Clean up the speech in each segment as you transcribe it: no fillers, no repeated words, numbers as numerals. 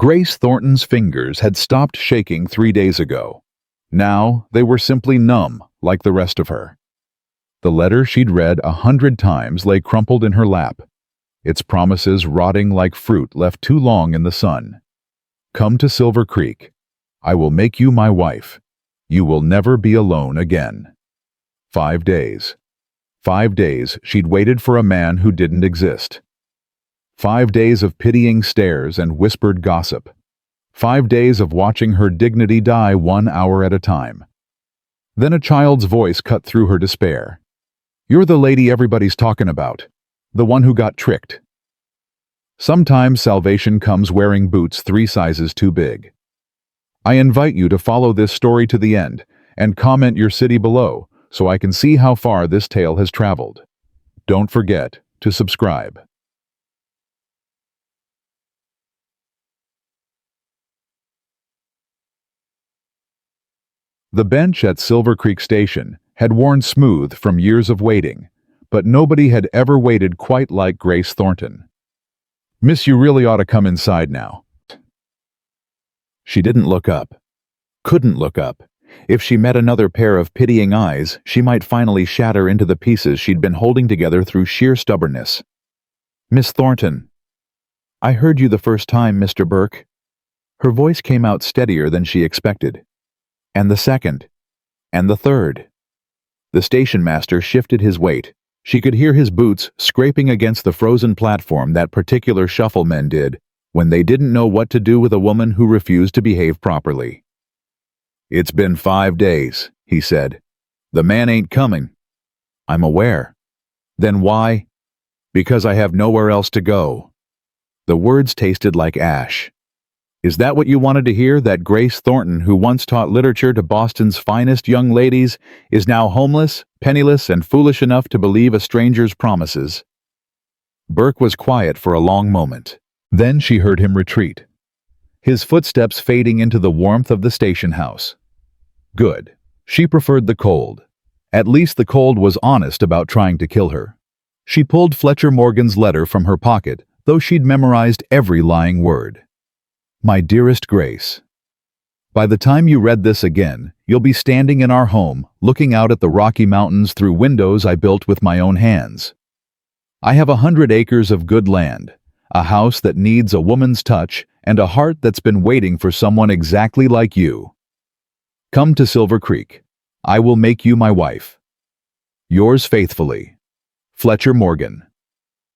Grace Thornton's fingers had stopped shaking 3 days ago. Now they were simply numb, like the rest of her. The letter she'd read 100 times lay crumpled in her lap, its promises rotting like fruit left too long in the sun. Come to Silver Creek. I will make you my wife. You will never be alone again. 5 days. 5 days she'd waited for a man who didn't exist. 5 days of pitying stares and whispered gossip. 5 days of watching her dignity die 1 hour at a time. Then a child's voice cut through her despair. You're the lady everybody's talking about. The one who got tricked. Sometimes salvation comes wearing boots 3 sizes too big. I invite you to follow this story to the end and comment your city below so I can see how far this tale has traveled. Don't forget to subscribe. The bench at Silver Creek Station had worn smooth from years of waiting, but nobody had ever waited quite like Grace Thornton. Miss, you really ought to come inside now. She didn't look up. Couldn't look up. If she met another pair of pitying eyes, she might finally shatter into the pieces she'd been holding together through sheer stubbornness. Miss Thornton. I heard you the first time, Mr. Burke. Her voice came out steadier than she expected. And the second. And the third. The station master shifted his weight. She could hear his boots scraping against the frozen platform that particular shuffle men did when they didn't know what to do with a woman who refused to behave properly. It's been 5 days, he said. The man ain't coming. I'm aware. Then why? Because I have nowhere else to go. The words tasted like ash. Is that what you wanted to hear, that Grace Thornton, who once taught literature to Boston's finest young ladies, is now homeless, penniless, and foolish enough to believe a stranger's promises? Burke was quiet for a long moment. Then she heard him retreat, his footsteps fading into the warmth of the station house. Good. She preferred the cold. At least the cold was honest about trying to kill her. She pulled Fletcher Morgan's letter from her pocket, though she'd memorized every lying word. My dearest Grace, by the time you read this again, you'll be standing in our home, looking out at the Rocky Mountains through windows I built with my own hands. I have 100 acres of good land, a house that needs a woman's touch, and a heart that's been waiting for someone exactly like you. Come to Silver Creek. I will make you my wife. Yours faithfully, Fletcher Morgan.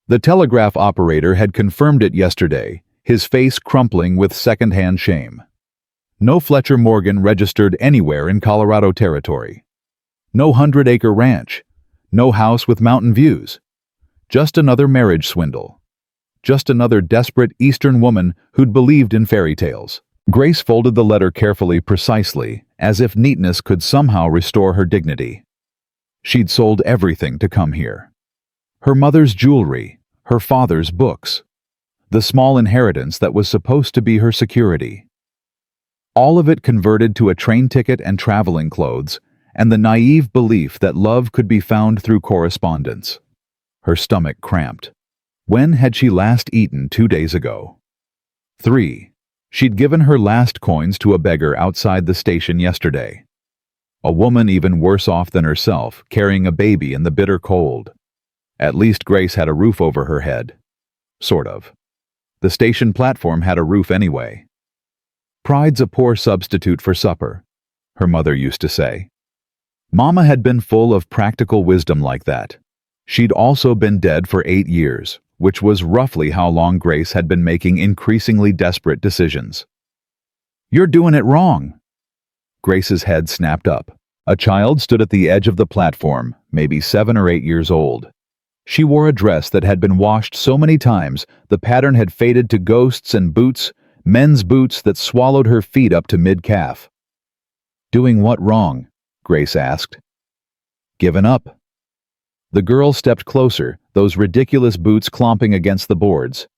The telegraph operator had confirmed it yesterday, his face crumpling with second-hand shame. No Fletcher Morgan registered anywhere in Colorado territory. No 100-acre ranch. No house with mountain views. Just another marriage swindle. Just another desperate Eastern woman who'd believed in fairy tales. Grace folded the letter carefully, precisely, as if neatness could somehow restore her dignity. She'd sold everything to come here. Her mother's jewelry, her father's books, the small inheritance that was supposed to be her security. All of it converted to a train ticket and traveling clothes, and the naive belief that love could be found through correspondence. Her stomach cramped. When had she last eaten 2 days ago? 3. She'd given her last coins to a beggar outside the station yesterday. A woman even worse off than herself, carrying a baby in the bitter cold. At least Grace had a roof over her head. Sort of. The station platform had a roof anyway. Pride's a poor substitute for supper, her mother used to say. Mama had been full of practical wisdom like that. She'd also been dead for 8 years, which was roughly how long Grace had been making increasingly desperate decisions. You're doing it wrong. Grace's head snapped up. A child stood at the edge of the platform, maybe 7 or 8 years old. She wore a dress that had been washed so many times the pattern had faded to ghosts and boots, men's boots that swallowed her feet up to mid-calf. Doing what wrong? Grace asked. Given up. The girl stepped closer, those ridiculous boots clomping against the boards.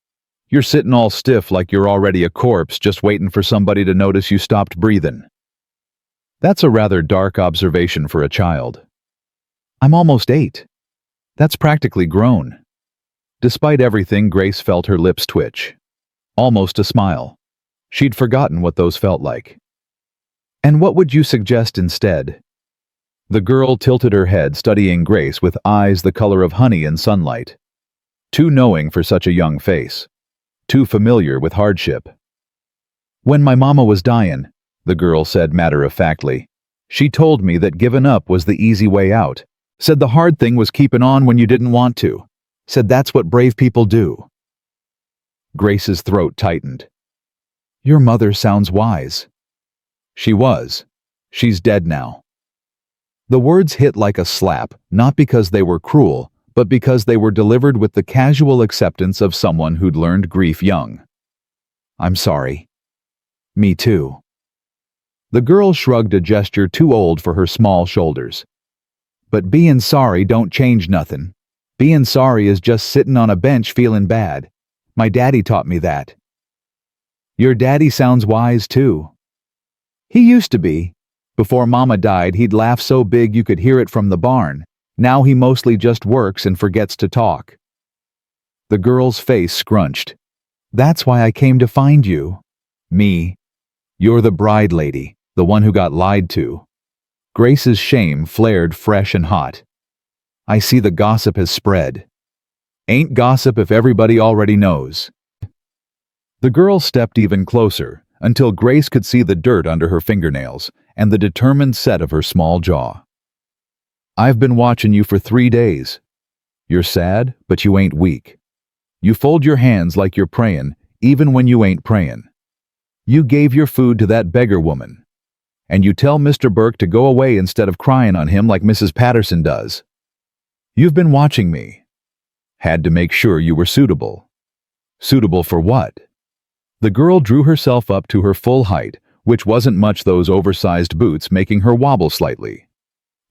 You're sitting all stiff like you're already a corpse, just waiting for somebody to notice you stopped breathing. That's a rather dark observation for a child. I'm almost 8. That's practically grown. Despite everything, Grace felt her lips twitch. Almost a smile. She'd forgotten what those felt like. "And what would you suggest instead?" The girl tilted her head, studying Grace with eyes the color of honey in sunlight. Too knowing for such a young face. Too familiar with hardship. "When my mama was dying," the girl said matter-of-factly, "she told me that giving up was the easy way out. Said the hard thing was keeping on when you didn't want to. Said that's what brave people do." Grace's throat tightened. "Your mother sounds wise." "She was. She's dead now." The words hit like a slap, not because they were cruel, but because they were delivered with the casual acceptance of someone who'd learned grief young. "I'm sorry." "Me too." The girl shrugged, a gesture too old for her small shoulders. "But being sorry don't change nothing. Being sorry is just sitting on a bench feeling bad. My daddy taught me that." "Your daddy sounds wise too." "He used to be. Before Mama died, he'd laugh so big you could hear it from the barn. Now he mostly just works and forgets to talk." The girl's face scrunched. "That's why I came to find you." "Me? You're the bride lady, the one who got lied to." Grace's shame flared fresh and hot. "I see the gossip has spread." "Ain't gossip if everybody already knows." The girl stepped even closer, until Grace could see the dirt under her fingernails and the determined set of her small jaw. "I've been watching you for 3 days. You're sad, but you ain't weak. You fold your hands like you're praying, even when you ain't praying. You gave your food to that beggar woman. And you tell Mr. Burke to go away instead of crying on him like Mrs. Patterson does. You've been watching me. Had to make sure you were suitable." "Suitable for what?" The girl drew herself up to her full height, which wasn't much, those oversized boots making her wobble slightly.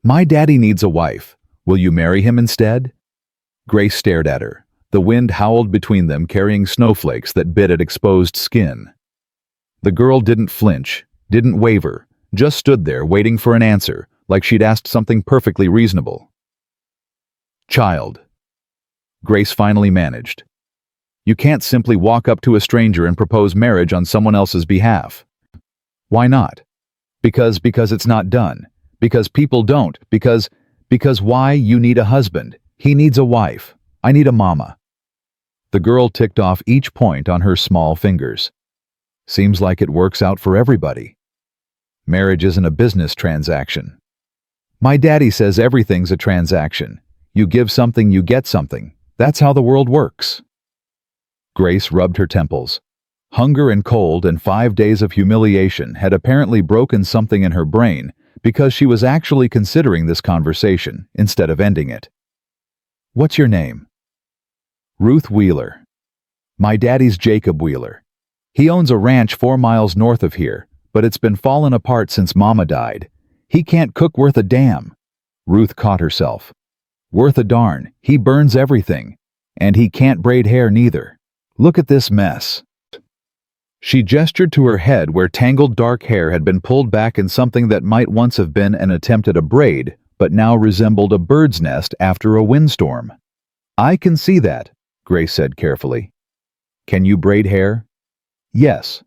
"My daddy needs a wife. Will you marry him instead?" Grace stared at her. The wind howled between them, carrying snowflakes that bit at exposed skin. The girl didn't flinch, didn't waver, just stood there waiting for an answer, like she'd asked something perfectly reasonable. "Child." Grace finally managed. "You can't simply walk up to a stranger and propose marriage on someone else's behalf." "Why not?" Because it's not done. Because people don't. Because why? You need a husband. He needs a wife. I need a mama." The girl ticked off each point on her small fingers. "Seems like it works out for everybody. Marriage isn't a business transaction. My daddy says everything's a transaction. You give something, you get something. That's how the world works." Grace rubbed her temples. Hunger and cold and 5 days of humiliation had apparently broken something in her brain, because she was actually considering this conversation instead of ending it. "What's your name?" "Ruth Wheeler." "My daddy's Jacob Wheeler. He owns a ranch 4 miles north of here, but it's been falling apart since Mama died. He can't cook worth a damn." Ruth caught herself. "Worth a darn. He burns everything. And he can't braid hair neither. Look at this mess." She gestured to her head, where tangled dark hair had been pulled back in something that might once have been an attempt at a braid, but now resembled a bird's nest after a windstorm. "I can see that," Grace said carefully. "Can you braid hair?" "Yes."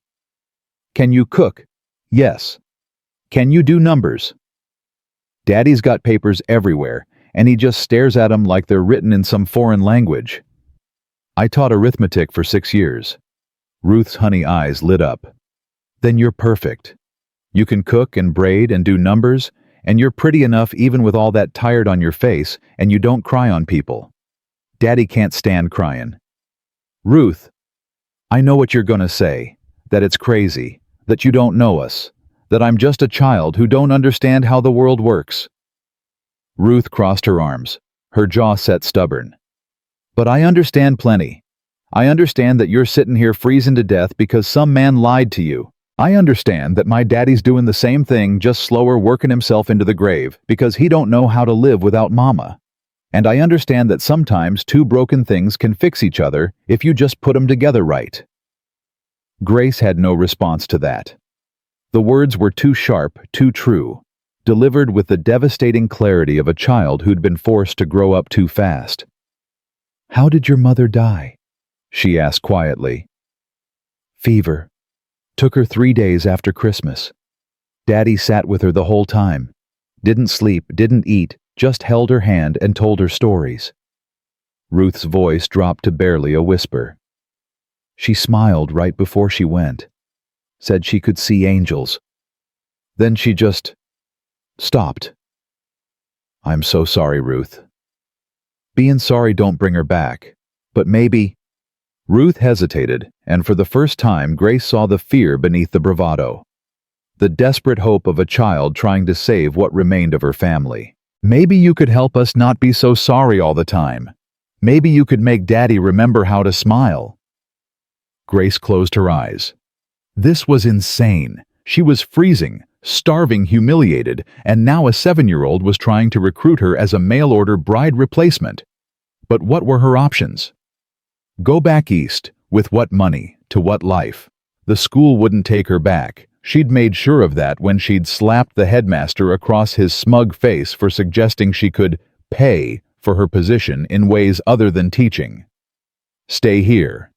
"Can you cook?" "Yes." "Can you do numbers?" Daddy's got papers everywhere, and he just stares at them like they're written in some foreign language. "I taught arithmetic for 6 years. Ruth's honey eyes lit up. "Then you're perfect. You can cook and braid and do numbers, and you're pretty enough even with all that tired on your face, and you don't cry on people. Daddy can't stand crying." "Ruth, I know what you're gonna say, that it's crazy, that you don't know us, that I'm just a child who don't understand how the world works." Ruth crossed her arms, her jaw set stubborn. "But I understand plenty. I understand that you're sitting here freezing to death because some man lied to you. I understand that my daddy's doing the same thing, just slower, working himself into the grave because he don't know how to live without Mama. And I understand that sometimes 2 broken things can fix each other if you just put them together right." Grace had no response to that. The words were too sharp, too true, delivered with the devastating clarity of a child who'd been forced to grow up too fast. "How did your mother die?" she asked quietly. "Fever. Took her 3 days after Christmas. Daddy sat with her the whole time. Didn't sleep, didn't eat, just held her hand and told her stories. Ruth's voice dropped to barely a whisper. She smiled right before she went. Said she could see angels. Then she just stopped. I'm so sorry, Ruth. Being sorry don't bring her back. But maybe... Ruth hesitated, and for the first time Grace saw the fear beneath the bravado. The desperate hope of a child trying to save what remained of her family. Maybe you could help us not be so sorry all the time. Maybe you could make Daddy remember how to smile. Grace closed her eyes. This was insane. She was freezing, starving, humiliated, and now a 7-year-old was trying to recruit her as a mail-order bride replacement. But what were her options? Go back east. With what money? To what life? The school wouldn't take her back. She'd made sure of that when she'd slapped the headmaster across his smug face for suggesting she could pay for her position in ways other than teaching. Stay here.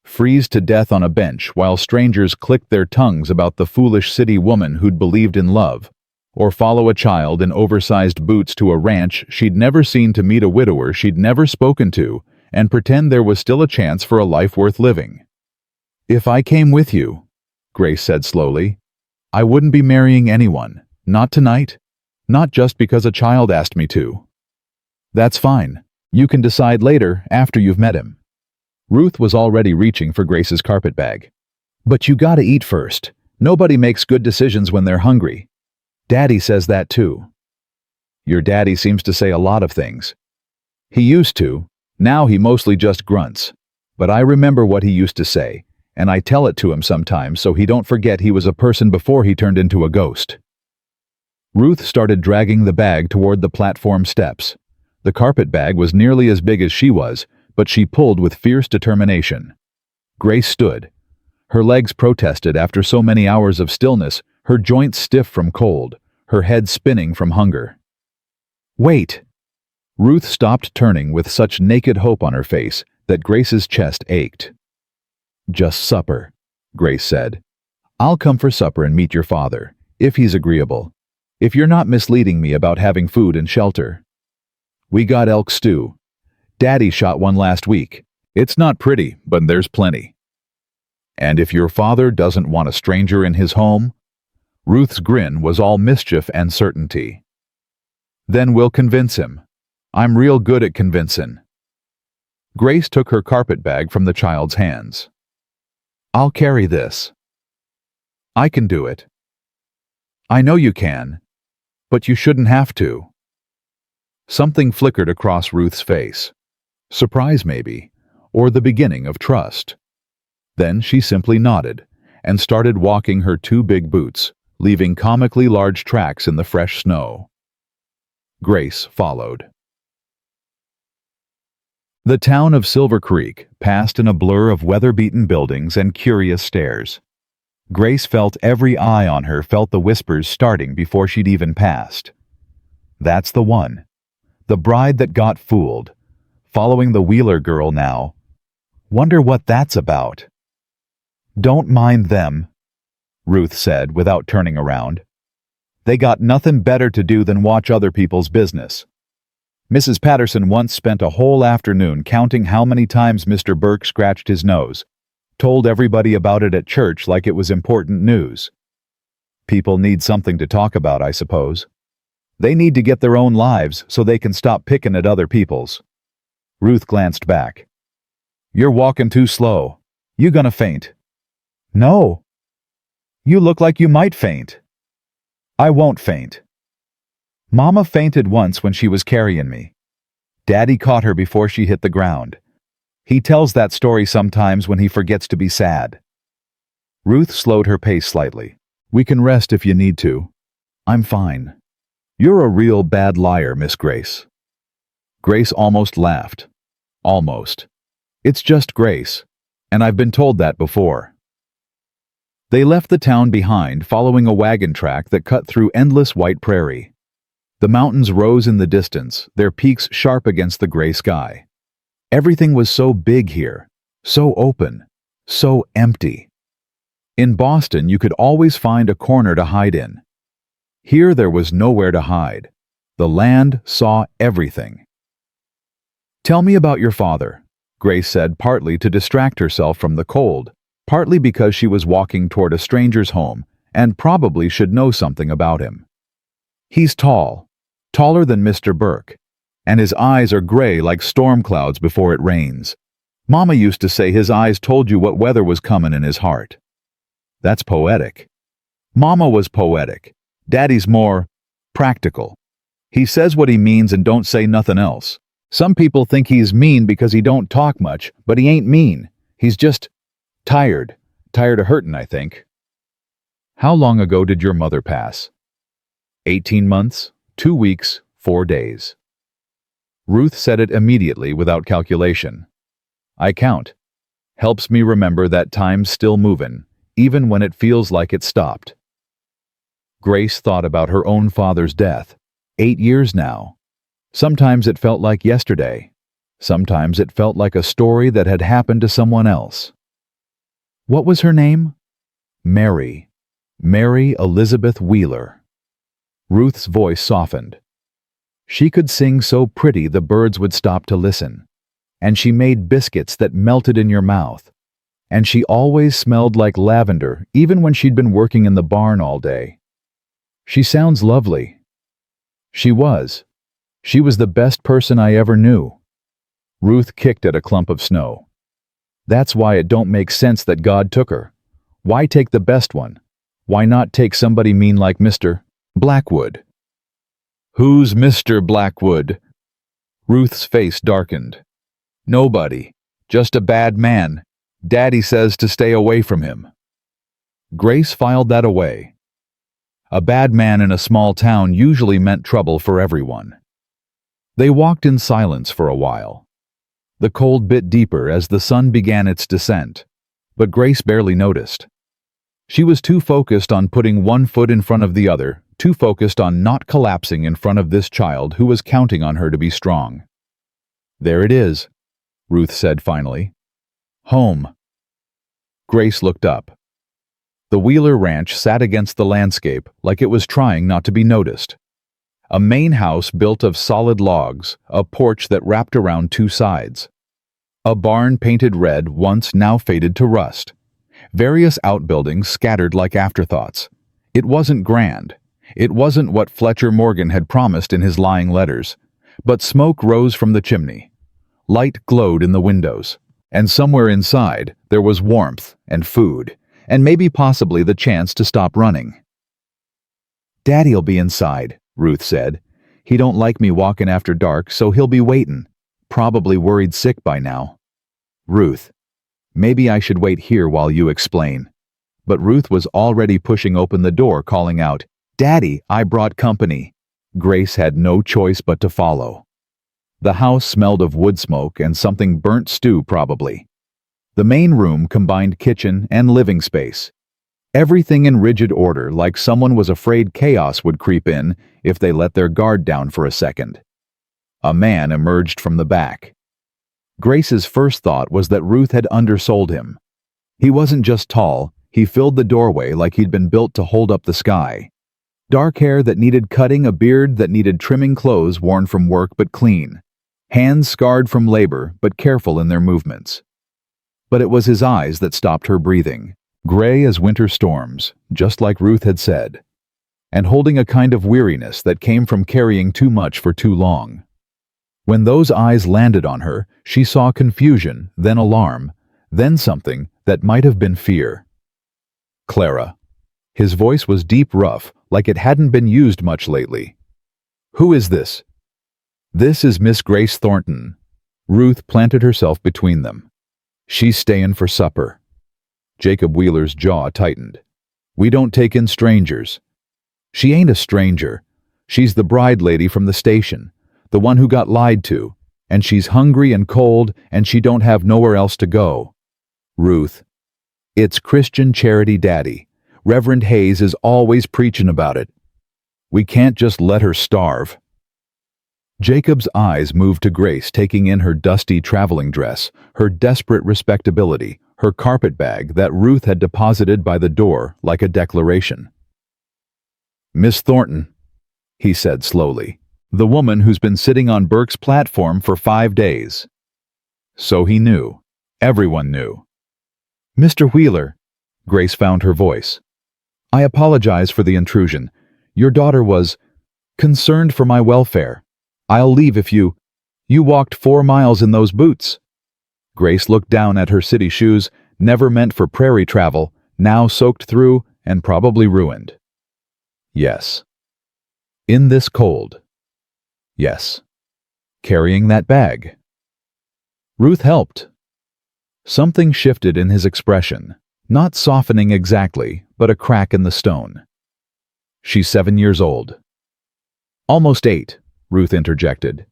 Freeze to death on a bench while strangers clicked their tongues about the foolish city woman who'd believed in love, or follow a child in oversized boots to a ranch she'd never seen to meet a widower she'd never spoken to, and pretend there was still a chance for a life worth living. If I came with you, Grace said slowly, I wouldn't be marrying anyone. Not tonight. Not just because a child asked me to. That's fine. You can decide later after you've met him. Ruth was already reaching for Grace's carpet bag. But you gotta eat first. Nobody makes good decisions when they're hungry. Daddy says that too. Your daddy seems to say a lot of things. He used to. Now he mostly just grunts. But I remember what he used to say, and I tell it to him sometimes so he don't forget he was a person before he turned into a ghost. Ruth started dragging the bag toward the platform steps. The carpet bag was nearly as big as she was, but she pulled with fierce determination. Grace stood. Her legs protested after so many hours of stillness, her joints stiff from cold, her head spinning from hunger. Wait! Ruth stopped turning with such naked hope on her face that Grace's chest ached. Just supper, Grace said. I'll come for supper and meet your father, if he's agreeable. If you're not misleading me about having food and shelter. We got elk stew. Daddy shot one last week. It's not pretty, but there's plenty. And if your father doesn't want a stranger in his home? Ruth's grin was all mischief and certainty. Then we'll convince him. I'm real good at convincin'. Grace took her carpet bag from the child's hands. I'll carry this. I can do it. I know you can, but you shouldn't have to. Something flickered across Ruth's face. Surprise maybe, or the beginning of trust. Then she simply nodded and started walking her 2 big boots, leaving comically large tracks in the fresh snow. Grace followed. The town of Silver Creek passed in a blur of weather-beaten buildings and curious stares. Grace felt every eye on her, felt the whispers starting before she'd even passed. That's the one. The bride that got fooled. Following the Wheeler girl now. Wonder what that's about. Don't mind them, Ruth said without turning around. They got nothing better to do than watch other people's business. Mrs. Patterson once spent a whole afternoon counting how many times Mr. Burke scratched his nose, told everybody about it at church like it was important news. People need something to talk about, I suppose. They need to get their own lives so they can stop picking at other people's. Ruth glanced back. You're walking too slow. You gonna faint? No. You look like you might faint. I won't faint. Mama fainted once when she was carrying me. Daddy caught her before she hit the ground. He tells that story sometimes when he forgets to be sad. Ruth slowed her pace slightly. We can rest if you need to. I'm fine. You're a real bad liar, Miss Grace. Grace almost laughed. Almost. It's just Grace, and I've been told that before. They left the town behind, following a wagon track that cut through endless white prairie. The mountains rose in the distance, their peaks sharp against the gray sky. Everything was so big here, so open, so empty. In Boston, you could always find a corner to hide in. Here there was nowhere to hide. The land saw everything. "Tell me about your father," Grace said, partly to distract herself from the cold, partly because she was walking toward a stranger's home and probably should know something about him. "He's tall, taller than Mr. Burke, and his eyes are gray like storm clouds before it rains. Mama used to say his eyes told you what weather was comin' in his heart." That's poetic. Mama was poetic. Daddy's more practical. He says what he means and don't say nothing else. Some people think he's mean because he don't talk much, but he ain't mean. He's just tired. Tired of hurtin', I think. "How long ago did your mother pass?" 18 months, 2 weeks, 4 days. Ruth said it immediately without calculation. "I count. Helps me remember that time's still movin', even when it feels like it stopped." Grace thought about her own father's death. 8 years now. Sometimes it felt like yesterday. Sometimes it felt like a story that had happened to someone else. What was her name? Mary. Mary Elizabeth Wheeler. Ruth's voice softened. She could sing so pretty the birds would stop to listen. And she made biscuits that melted in your mouth. And she always smelled like lavender, even when she'd been working in the barn all day. "She sounds lovely." She was. She was the best person I ever knew. Ruth kicked at a clump of snow. "That's why it don't make sense that God took her. Why take the best one? Why not take somebody mean like Mr. Blackwood?" "Who's Mr. Blackwood?" Ruth's face darkened. "Nobody. Just a bad man. Daddy says to stay away from him." Grace filed that away. A bad man in a small town usually meant trouble for everyone. They walked in silence for a while. The cold bit deeper as the sun began its descent, but Grace barely noticed. She was too focused on putting one foot in front of the other, too focused on not collapsing in front of this child who was counting on her to be strong. "There it is," Ruth said finally. "Home." Grace looked up. The Wheeler Ranch sat against the landscape like it was trying not to be noticed. A main house built of solid logs, a porch that wrapped around 2 sides. A barn painted red once now faded to rust. Various outbuildings scattered like afterthoughts. It wasn't grand. It wasn't what Fletcher Morgan had promised in his lying letters. But smoke rose from the chimney. Light glowed in the windows. And somewhere inside, there was warmth and food, and maybe possibly the chance to stop running. "Daddy'll be inside," Ruth said. "He don't like me walking after dark, so he'll be waitin'. Probably worried sick by now." "Ruth, maybe I should wait here while you explain." But Ruth was already pushing open the door, calling out, "Daddy, I brought company." Grace had no choice but to follow. The house smelled of wood smoke and something burnt stew probably. The main room combined kitchen and living space. Everything in rigid order, like someone was afraid chaos would creep in if they let their guard down for a second. A man emerged from the back. Grace's first thought was that Ruth had undersold him. He wasn't just tall, he filled the doorway like he'd been built to hold up the sky. Dark hair that needed cutting, a beard that needed trimming, clothes worn from work but clean. Hands scarred from labor but careful in their movements. But it was his eyes that stopped her breathing. Gray as winter storms, just like Ruth had said. And holding a kind of weariness that came from carrying too much for too long. When those eyes landed on her, she saw confusion, then alarm, then something that might have been fear. "Clara." His voice was deep, rough, like it hadn't been used much lately. "Who is this?" "This is Miss Grace Thornton." Ruth planted herself between them. "She's stayin' for supper." Jacob Wheeler's jaw tightened. "We don't take in strangers." "She ain't a stranger. She's the bride lady from the station, the one who got lied to, and she's hungry and cold, and she don't have nowhere else to go." "Ruth." "It's Christian charity, Daddy. Reverend Hayes is always preachin' about it. We can't just let her starve." Jacob's eyes moved to Grace, taking in her dusty traveling dress, her desperate respectability, her carpet bag that Ruth had deposited by the door like a declaration. "Miss Thornton," he said slowly, "the woman who's been sitting on Burke's platform for 5 days." So he knew. Everyone knew. "Mr. Wheeler," Grace found her voice. "I apologize for the intrusion. Your daughter was concerned for my welfare. I'll leave if you walked 4 miles in those boots." Grace looked down at her city shoes, never meant for prairie travel, now soaked through and probably ruined. Yes. In this cold. Yes. Carrying that bag. Ruth helped. Something shifted in his expression, not softening exactly, but a crack in the stone. "She's 7 years old." "Almost 8, Ruth interjected.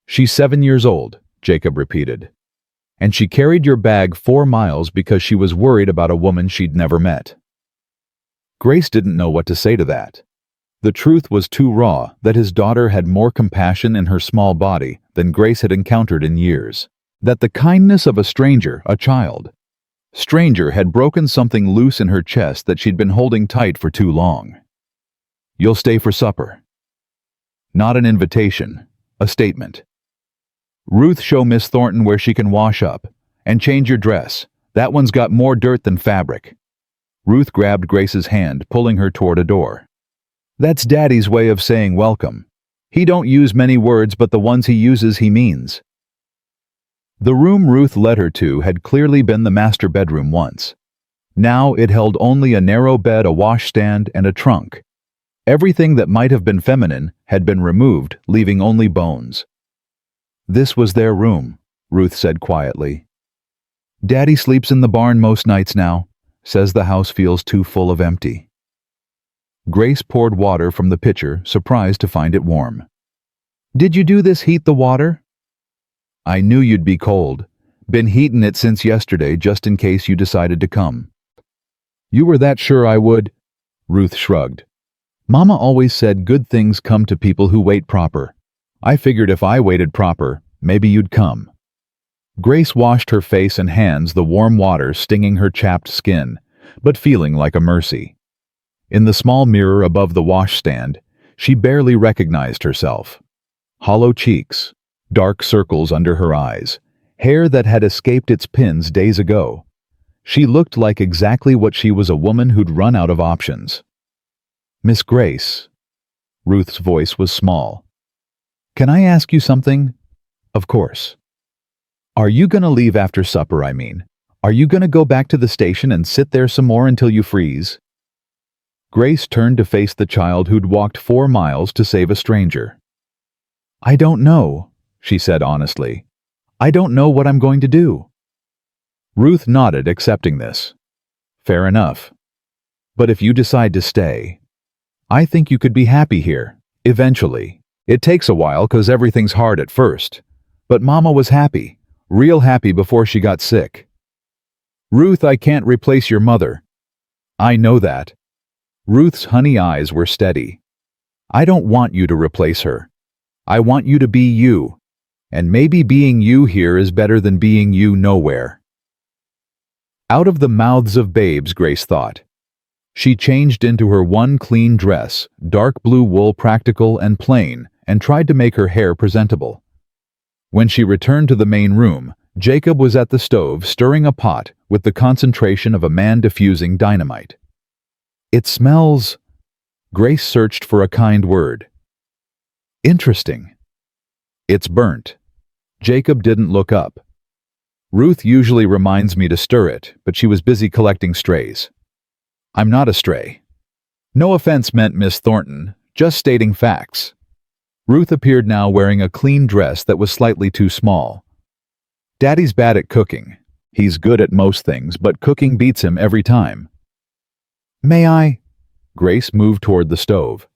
"She's 7 years old," Jacob repeated. "And she carried your bag 4 miles because she was worried about a woman she'd never met." Grace didn't know what to say to that. The truth was too raw that his daughter had more compassion in her small body than Grace had encountered in years. That the kindness of a stranger, a child, had broken something loose in her chest that she'd been holding tight for too long. "You'll stay for supper." Not an invitation, a statement. "Ruth, show Miss Thornton where she can wash up. And change your dress. That one's got more dirt than fabric." Ruth grabbed Grace's hand, pulling her toward a door. "That's Daddy's way of saying welcome. He don't use many words, but the ones he uses he means." The room Ruth led her to had clearly been the master bedroom once. Now it held only a narrow bed, a washstand, and a trunk. Everything that might have been feminine had been removed, leaving only bones. "This was their room," Ruth said quietly. "Daddy sleeps in the barn most nights now. Says the house feels too full of empty." Grace poured water from the pitcher, surprised to find it warm. "Did you do this, heat the water?" "I knew you'd be cold. Been heatin' it since yesterday just in case you decided to come." "You were that sure I would?" Ruth shrugged. "Mama always said good things come to people who wait proper. I figured if I waited proper, maybe you'd come." Grace washed her face and hands, the warm water stinging her chapped skin, but feeling like a mercy. In the small mirror above the washstand, she barely recognized herself. Hollow cheeks, dark circles under her eyes, hair that had escaped its pins days ago. She looked like exactly what she was, a woman who'd run out of options. "Miss Grace." Ruth's voice was small. "Can I ask you something?" "Of course." "Are you gonna leave after supper, I mean? Are you gonna go back to the station and sit there some more until you freeze?" Grace turned to face the child who'd walked 4 miles to save a stranger. "I don't know," she said honestly. "I don't know what I'm going to do." Ruth nodded, accepting this. "Fair enough. But if you decide to stay, I think you could be happy here, eventually. It takes a while 'cause everything's hard at first. But Mama was happy, real happy before she got sick." "Ruth, I can't replace your mother." "I know that." Ruth's honey eyes were steady. "I don't want you to replace her. I want you to be you. And maybe being you here is better than being you nowhere." Out of the mouths of babes, Grace thought. She changed into her one clean dress, dark blue wool, practical and plain, and tried to make her hair presentable. When she returned to the main room, Jacob was at the stove stirring a pot with the concentration of a man diffusing dynamite. "It smells—" Grace searched for a kind word. "Interesting." "It's burnt." Jacob didn't look up. "Ruth usually reminds me to stir it, but she was busy collecting strays." "I'm not a stray." "No offense meant, Miss Thornton, just stating facts." Ruth appeared now wearing a clean dress that was slightly too small. "Daddy's bad at cooking. He's good at most things, but cooking beats him every time." "May I?" Grace moved toward the stove.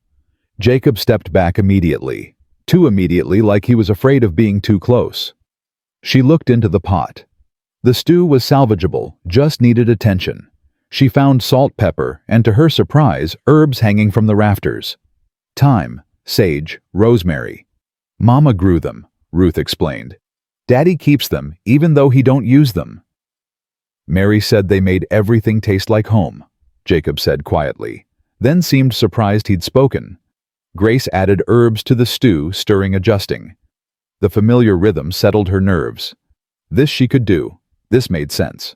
Jacob stepped back immediately, too immediately, like he was afraid of being too close. She looked into the pot. The stew was salvageable, just needed attention. She found salt, pepper, and to her surprise, herbs hanging from the rafters. Thyme, sage, rosemary. "Mama grew them," Ruth explained. "Daddy keeps them, even though he don't use them." Mary said they made everything taste like home, Jacob said quietly, then seemed surprised he'd spoken. Grace added herbs to the stew, stirring, adjusting. The familiar rhythm settled her nerves. This she could do. This made sense.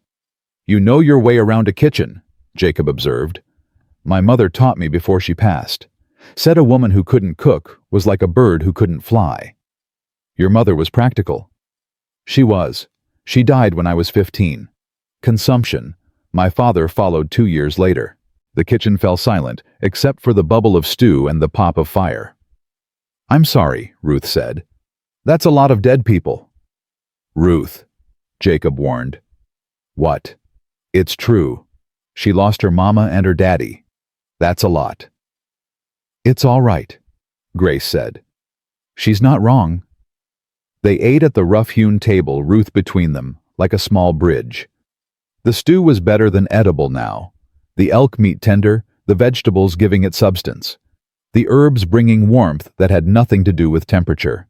"You know your way around a kitchen," Jacob observed. "My mother taught me before she passed. Said a woman who couldn't cook was like a bird who couldn't fly." "Your mother was practical." "She was. She died when I was 15. Consumption. My father followed 2 years later." The kitchen fell silent, except for the bubble of stew and the pop of fire. "I'm sorry," Ruth said. "That's a lot of dead people." "Ruth," Jacob warned. "What?" "It's true. She lost her mama and her daddy. That's a lot." "It's all right," Grace said. "She's not wrong." They ate at the rough-hewn table, Ruth between them, like a small bridge. The stew was better than edible now. The elk meat tender, the vegetables giving it substance. The herbs bringing warmth that had nothing to do with temperature.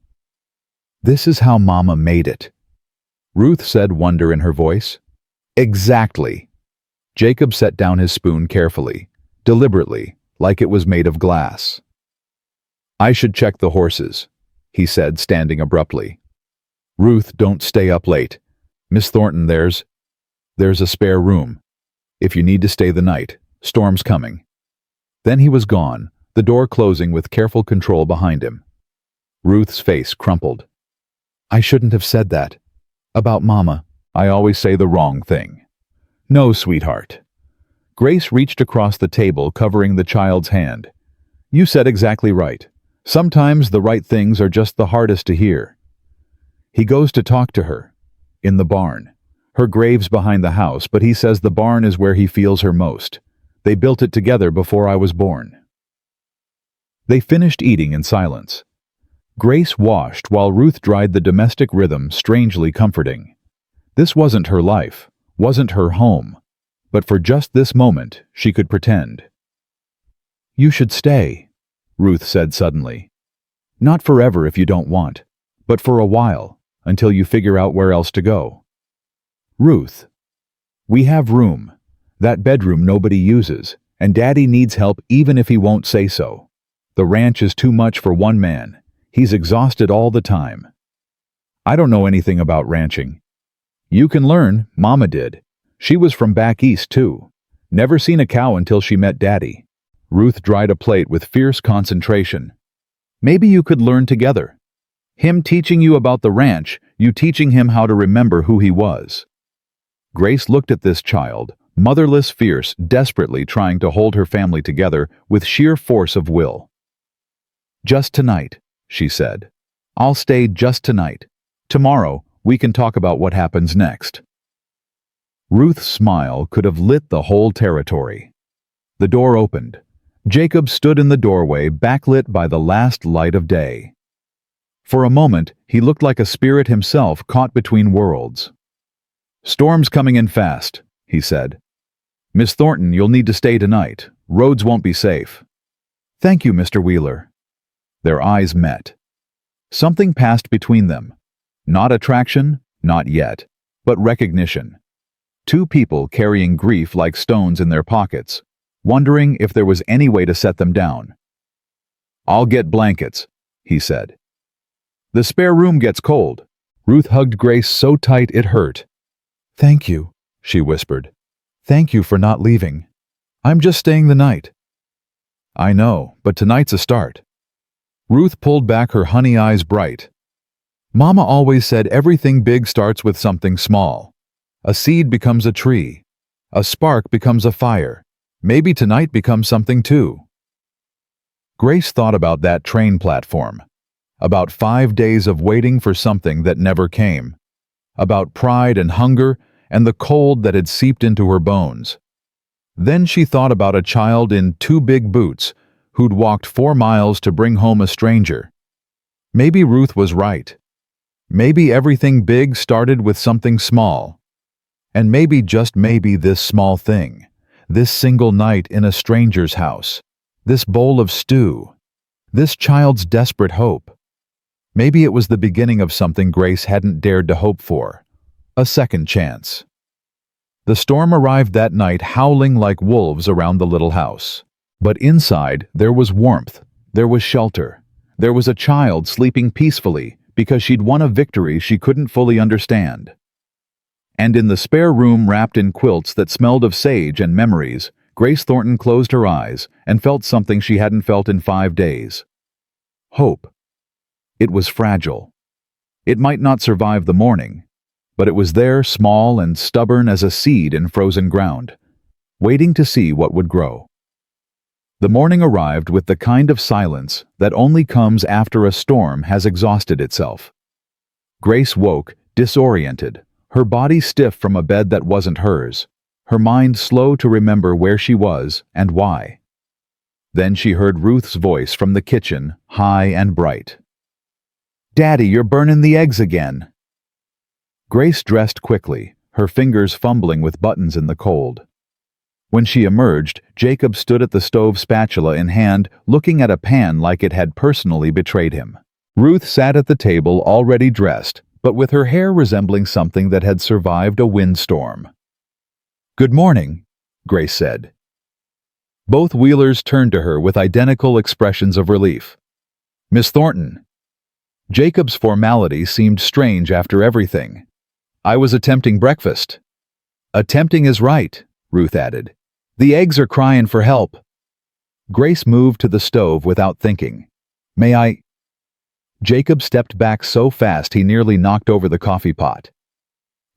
"This is how Mama made it," Ruth said, wonder in her voice. "Exactly." Jacob set down his spoon carefully, deliberately, like it was made of glass. "I should check the horses," he said, standing abruptly. "Ruth, don't stay up late. Miss Thornton, there's a spare room. If you need to stay the night, storm's coming." Then he was gone, the door closing with careful control behind him. Ruth's face crumpled. "I shouldn't have said that. About Mama." "I always say the wrong thing." "No, sweetheart." Grace reached across the table, covering the child's hand. "You said exactly right. Sometimes the right things are just the hardest to hear." He goes to talk to her. In the barn. Her grave's behind the house, but he says the barn is where he feels her most. They built it together before I was born. They finished eating in silence. Grace washed while Ruth dried, the domestic rhythm strangely comforting. This wasn't her life, wasn't her home, but for just this moment she could pretend. "You should stay," Ruth said suddenly. "Not forever if you don't want, but for a while, until you figure out where else to go." "Ruth, we have room. That bedroom nobody uses, and Daddy needs help even if he won't say so. The ranch is too much for one man. He's exhausted all the time." "I don't know anything about ranching." "You can learn. Mama did. She was from back east, too. Never seen a cow until she met Daddy." Ruth dried a plate with fierce concentration. "Maybe you could learn together. Him teaching you about the ranch, you teaching him how to remember who he was." Grace looked at this child, motherless, fierce, desperately trying to hold her family together with sheer force of will. "Just tonight," she said. "I'll stay just tonight. Tomorrow, we can talk about what happens next." Ruth's smile could have lit the whole territory. The door opened. Jacob stood in the doorway, backlit by the last light of day. For a moment, he looked like a spirit himself caught between worlds. "Storm's coming in fast," he said. "Miss Thornton, you'll need to stay tonight. Roads won't be safe." "Thank you, Mr. Wheeler." Their eyes met. Something passed between them. Not attraction, not yet, but recognition. Two people carrying grief like stones in their pockets, wondering if there was any way to set them down. "I'll get blankets," he said. "The spare room gets cold." Ruth hugged Grace so tight it hurt. "Thank you," she whispered. "Thank you for not leaving. I'm just staying the night." "I know, but tonight's a start." Ruth pulled back, her honey eyes bright. "Mama always said everything big starts with something small. A seed becomes a tree. A spark becomes a fire. Maybe tonight becomes something too." Grace thought about that train platform. About 5 days of waiting for something that never came. About pride and hunger and the cold that had seeped into her bones. Then she thought about a child in 2 big boots who'd walked 4 miles to bring home a stranger. Maybe Ruth was right. Maybe everything big started with something small. And maybe, just maybe, this small thing, this single night in a stranger's house, this bowl of stew, this child's desperate hope. Maybe it was the beginning of something Grace hadn't dared to hope for. A second chance. The storm arrived that night howling like wolves around the little house. But inside, there was warmth, there was shelter, there was a child sleeping peacefully because she'd won a victory she couldn't fully understand. And in the spare room wrapped in quilts that smelled of sage and memories, Grace Thornton closed her eyes and felt something she hadn't felt in 5 days. Hope. It was fragile. It might not survive the morning, but it was there, small and stubborn as a seed in frozen ground, waiting to see what would grow. The morning arrived with the kind of silence that only comes after a storm has exhausted itself. Grace woke, disoriented, her body stiff from a bed that wasn't hers, her mind slow to remember where she was and why. Then she heard Ruth's voice from the kitchen, high and bright. "Daddy, you're burning the eggs again." Grace dressed quickly, her fingers fumbling with buttons in the cold. When she emerged, Jacob stood at the stove, spatula in hand, looking at a pan like it had personally betrayed him. Ruth sat at the table, already dressed, but with her hair resembling something that had survived a windstorm. "Good morning," Grace said. Both Wheelers turned to her with identical expressions of relief. "Miss Thornton." Jacob's formality seemed strange after everything. "I was attempting breakfast." "Attempting is right," Ruth added. "The eggs are crying for help." Grace moved to the stove without thinking. "May I?" Jacob stepped back so fast he nearly knocked over the coffee pot.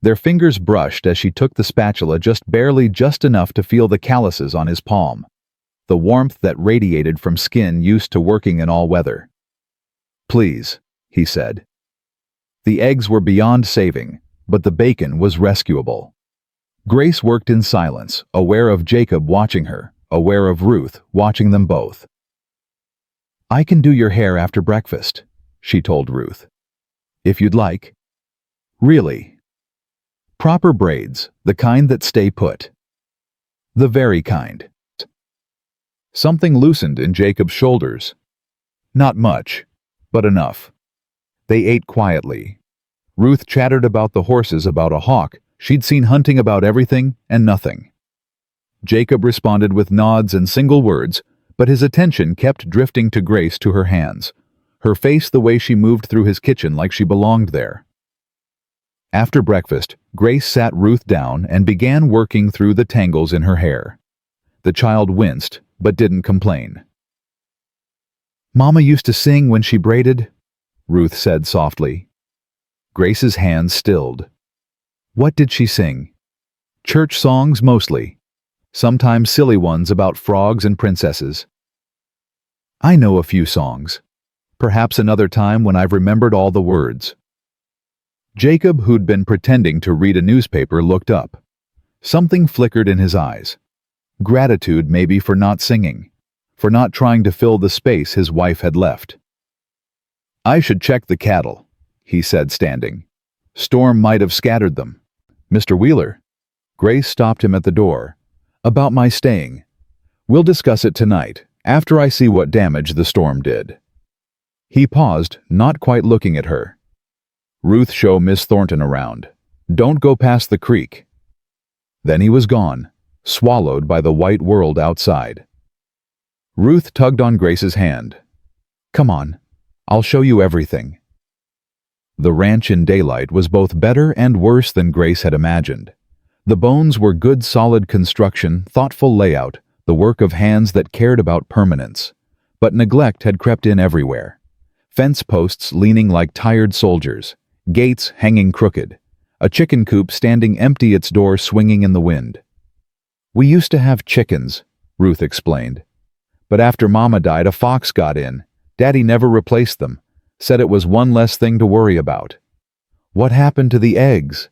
Their fingers brushed as she took the spatula just enough to feel the calluses on his palm, the warmth that radiated from skin used to working in all weather. "Please," he said. The eggs were beyond saving, but the bacon was rescuable. Grace worked in silence, aware of Jacob watching her, aware of Ruth watching them both. "I can do your hair after breakfast," she told Ruth. "If you'd like." "Really?" "Proper braids, the kind that stay put." "The very kind." Something loosened in Jacob's shoulders. Not much, but enough. They ate quietly. Ruth chattered about the horses, about a hawk she'd seen hunting, about everything and nothing. Jacob responded with nods and single words, but his attention kept drifting to Grace, to her hands, her face, the way she moved through his kitchen like she belonged there. After breakfast, Grace sat Ruth down and began working through the tangles in her hair. The child winced, but didn't complain. "Mama used to sing when she braided," Ruth said softly. Grace's hands stilled. "What did she sing?" "Church songs mostly. Sometimes silly ones about frogs and princesses." "I know a few songs. Perhaps another time when I've remembered all the words." Jacob, who'd been pretending to read a newspaper, looked up. Something flickered in his eyes. Gratitude, maybe, for not singing, for not trying to fill the space his wife had left. "I should check the cattle," he said, standing. "Storm might have scattered them." "Mr. Wheeler." Grace stopped him at the door. "About my staying. We'll discuss it tonight, after I see what damage the storm did." He paused, not quite looking at her. "Ruth, show Miss Thornton around. Don't go past the creek." Then he was gone, swallowed by the white world outside. Ruth tugged on Grace's hand. "Come on, I'll show you everything." The ranch in daylight was both better and worse than Grace had imagined. The bones were good, solid construction, thoughtful layout, the work of hands that cared about permanence. But neglect had crept in everywhere. Fence posts leaning like tired soldiers, gates hanging crooked, a chicken coop standing empty, its door swinging in the wind. "We used to have chickens," Ruth explained. "But after Mama died, a fox got in. Daddy never replaced them. Said it was one less thing to worry about." "What happened to the eggs?"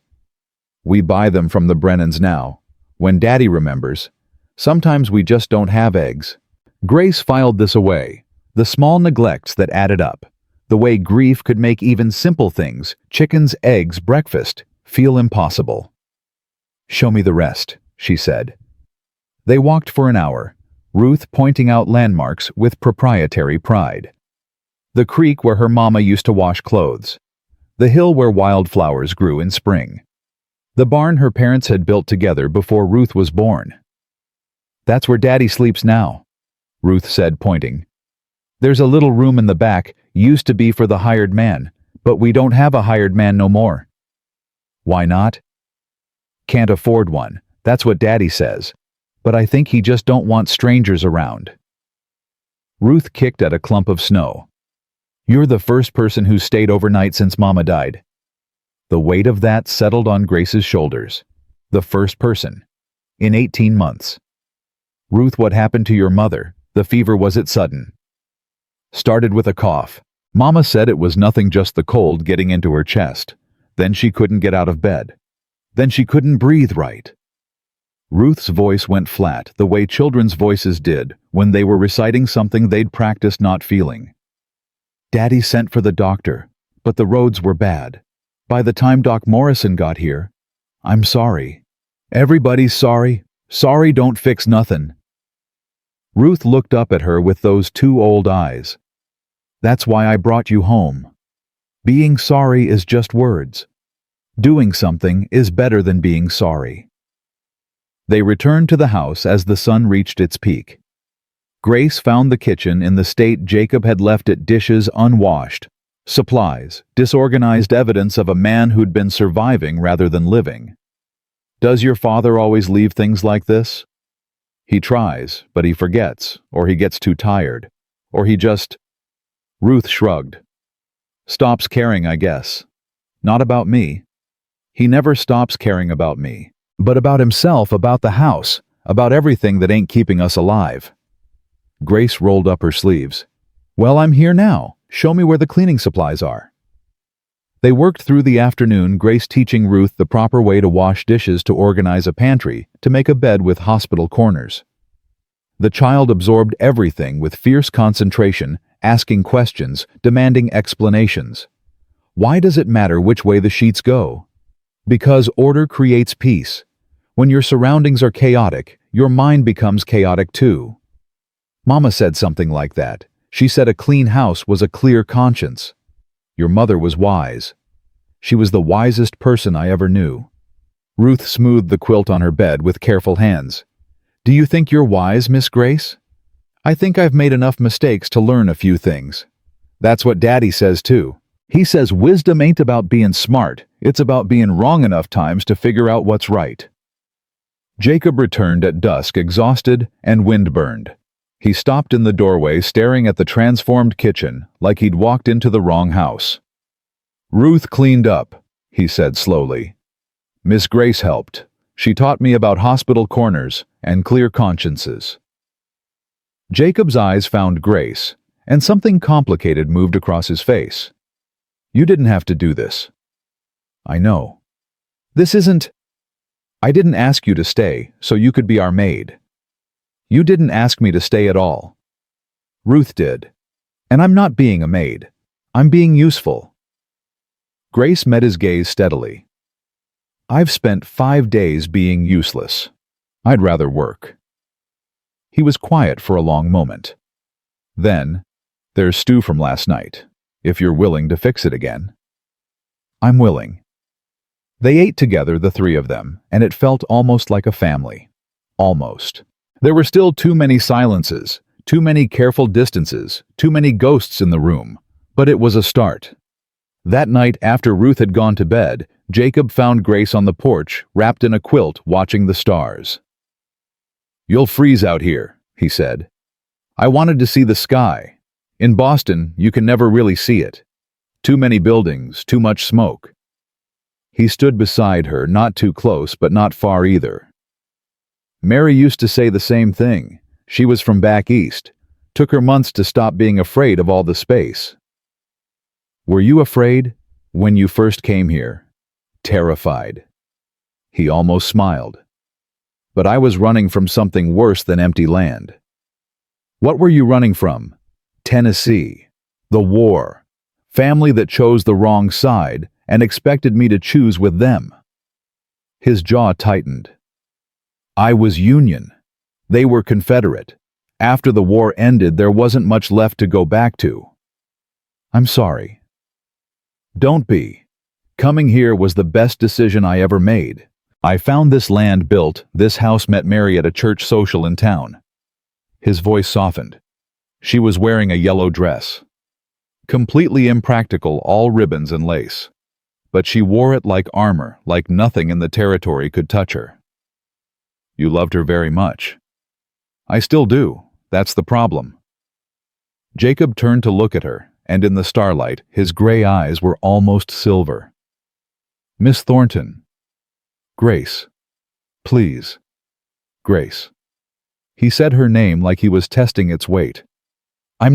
"We buy them from the Brennans now. When Daddy remembers. Sometimes we just don't have eggs." Grace filed this away. The small neglects that added up. The way grief could make even simple things, chickens, eggs, breakfast, feel impossible. "Show me the rest," she said. They walked for an hour, Ruth pointing out landmarks with proprietary pride. The creek where her mama used to wash clothes. The hill where wildflowers grew in spring. The barn her parents had built together before Ruth was born. "That's where Daddy sleeps now," Ruth said, pointing. "There's a little room in the back, used to be for the hired man, but we don't have a hired man no more." "Why not?" "Can't afford one, that's what Daddy says. But I think he just don't want strangers around." Ruth kicked at a clump of snow. "You're the first person who's stayed overnight since Mama died." The weight of that settled on Grace's shoulders. The first person. In 18 months. "Ruth, what happened to your mother? The fever, was it sudden?" "Started with a cough. Mama said it was nothing, just the cold getting into her chest. Then she couldn't get out of bed. Then she couldn't breathe right." Ruth's voice went flat, the way children's voices did when they were reciting something they'd practiced not feeling. "Daddy sent for the doctor, but the roads were bad. By the time Doc Morrison got here, I'm sorry. Everybody's sorry. Sorry don't fix nothing." Ruth looked up at her with those two old eyes. "That's why I brought you home. Being sorry is just words. Doing something is better than being sorry." They returned to the house as the sun reached its peak. Grace found the kitchen in the state Jacob had left it, dishes unwashed, supplies, disorganized evidence of a man who'd been surviving rather than living. "Does your father always leave things like this?" "He tries, but he forgets, or he gets too tired, or he just—" Ruth shrugged. "Stops caring, I guess. Not about me. He never stops caring about me, but about himself, about the house, about everything that ain't keeping us alive." Grace rolled up her sleeves. "Well, I'm here now. Show me where the cleaning supplies are." They worked through the afternoon, Grace teaching Ruth the proper way to wash dishes, to organize a pantry, to make a bed with hospital corners. The child absorbed everything with fierce concentration, asking questions, demanding explanations. Why does it matter which way the sheets go? Because order creates peace. When your surroundings are chaotic, your mind becomes chaotic too. Mama said something like that. She said a clean house was a clear conscience. Your mother was wise. She was the wisest person I ever knew. Ruth smoothed the quilt on her bed with careful hands. "Do you think you're wise, Miss Grace?" "I think I've made enough mistakes to learn a few things." "That's what Daddy says too. He says wisdom ain't about being smart, it's about being wrong enough times to figure out what's right." Jacob returned at dusk, exhausted and windburned. He stopped in the doorway, staring at the transformed kitchen like he'd walked into the wrong house. "Ruth cleaned up," he said slowly. "Miss Grace helped. She taught me about hospital corners and clear consciences." Jacob's eyes found Grace, and something complicated moved across his face. "You didn't have to do this." "I know. This isn't— I didn't ask you to stay so you could be our maid. You didn't ask me to stay at all. Ruth did. And I'm not being a maid. I'm being useful." Grace met his gaze steadily. "I've spent 5 days being useless. I'd rather work." He was quiet for a long moment. Then, "There's stew from last night, if you're willing to fix it again." "I'm willing." They ate together, the three of them, and it felt almost like a family. Almost. There were still too many silences, too many careful distances, too many ghosts in the room, but it was a start. That night, after Ruth had gone to bed, Jacob found Grace on the porch, wrapped in a quilt, watching the stars. "You'll freeze out here," he said. "I wanted to see the sky. In Boston, you can never really see it. Too many buildings, too much smoke." He stood beside her, not too close, but not far either. "Mary used to say the same thing. She was from back east. Took her months to stop being afraid of all the space." "Were you afraid when you first came here?" "Terrified." He almost smiled. "But I was running from something worse than empty land." "What were you running from?" "Tennessee. The war. Family that chose the wrong side and expected me to choose with them." His jaw tightened. "I was Union. They were Confederate. After the war ended, there wasn't much left to go back to." "I'm sorry." "Don't be. Coming here was the best decision I ever made. I found this land built, this house met Mary at a church social in town. His voice softened. She was wearing a yellow dress. Completely impractical, all ribbons and lace. But she wore it like armor, like nothing in the territory could touch her. You loved her very much. I still do. That's the problem. Jacob turned to look at her, and in the starlight, his gray eyes were almost silver. Miss Thornton. Grace. Please. Grace. He said her name like he was testing its weight. I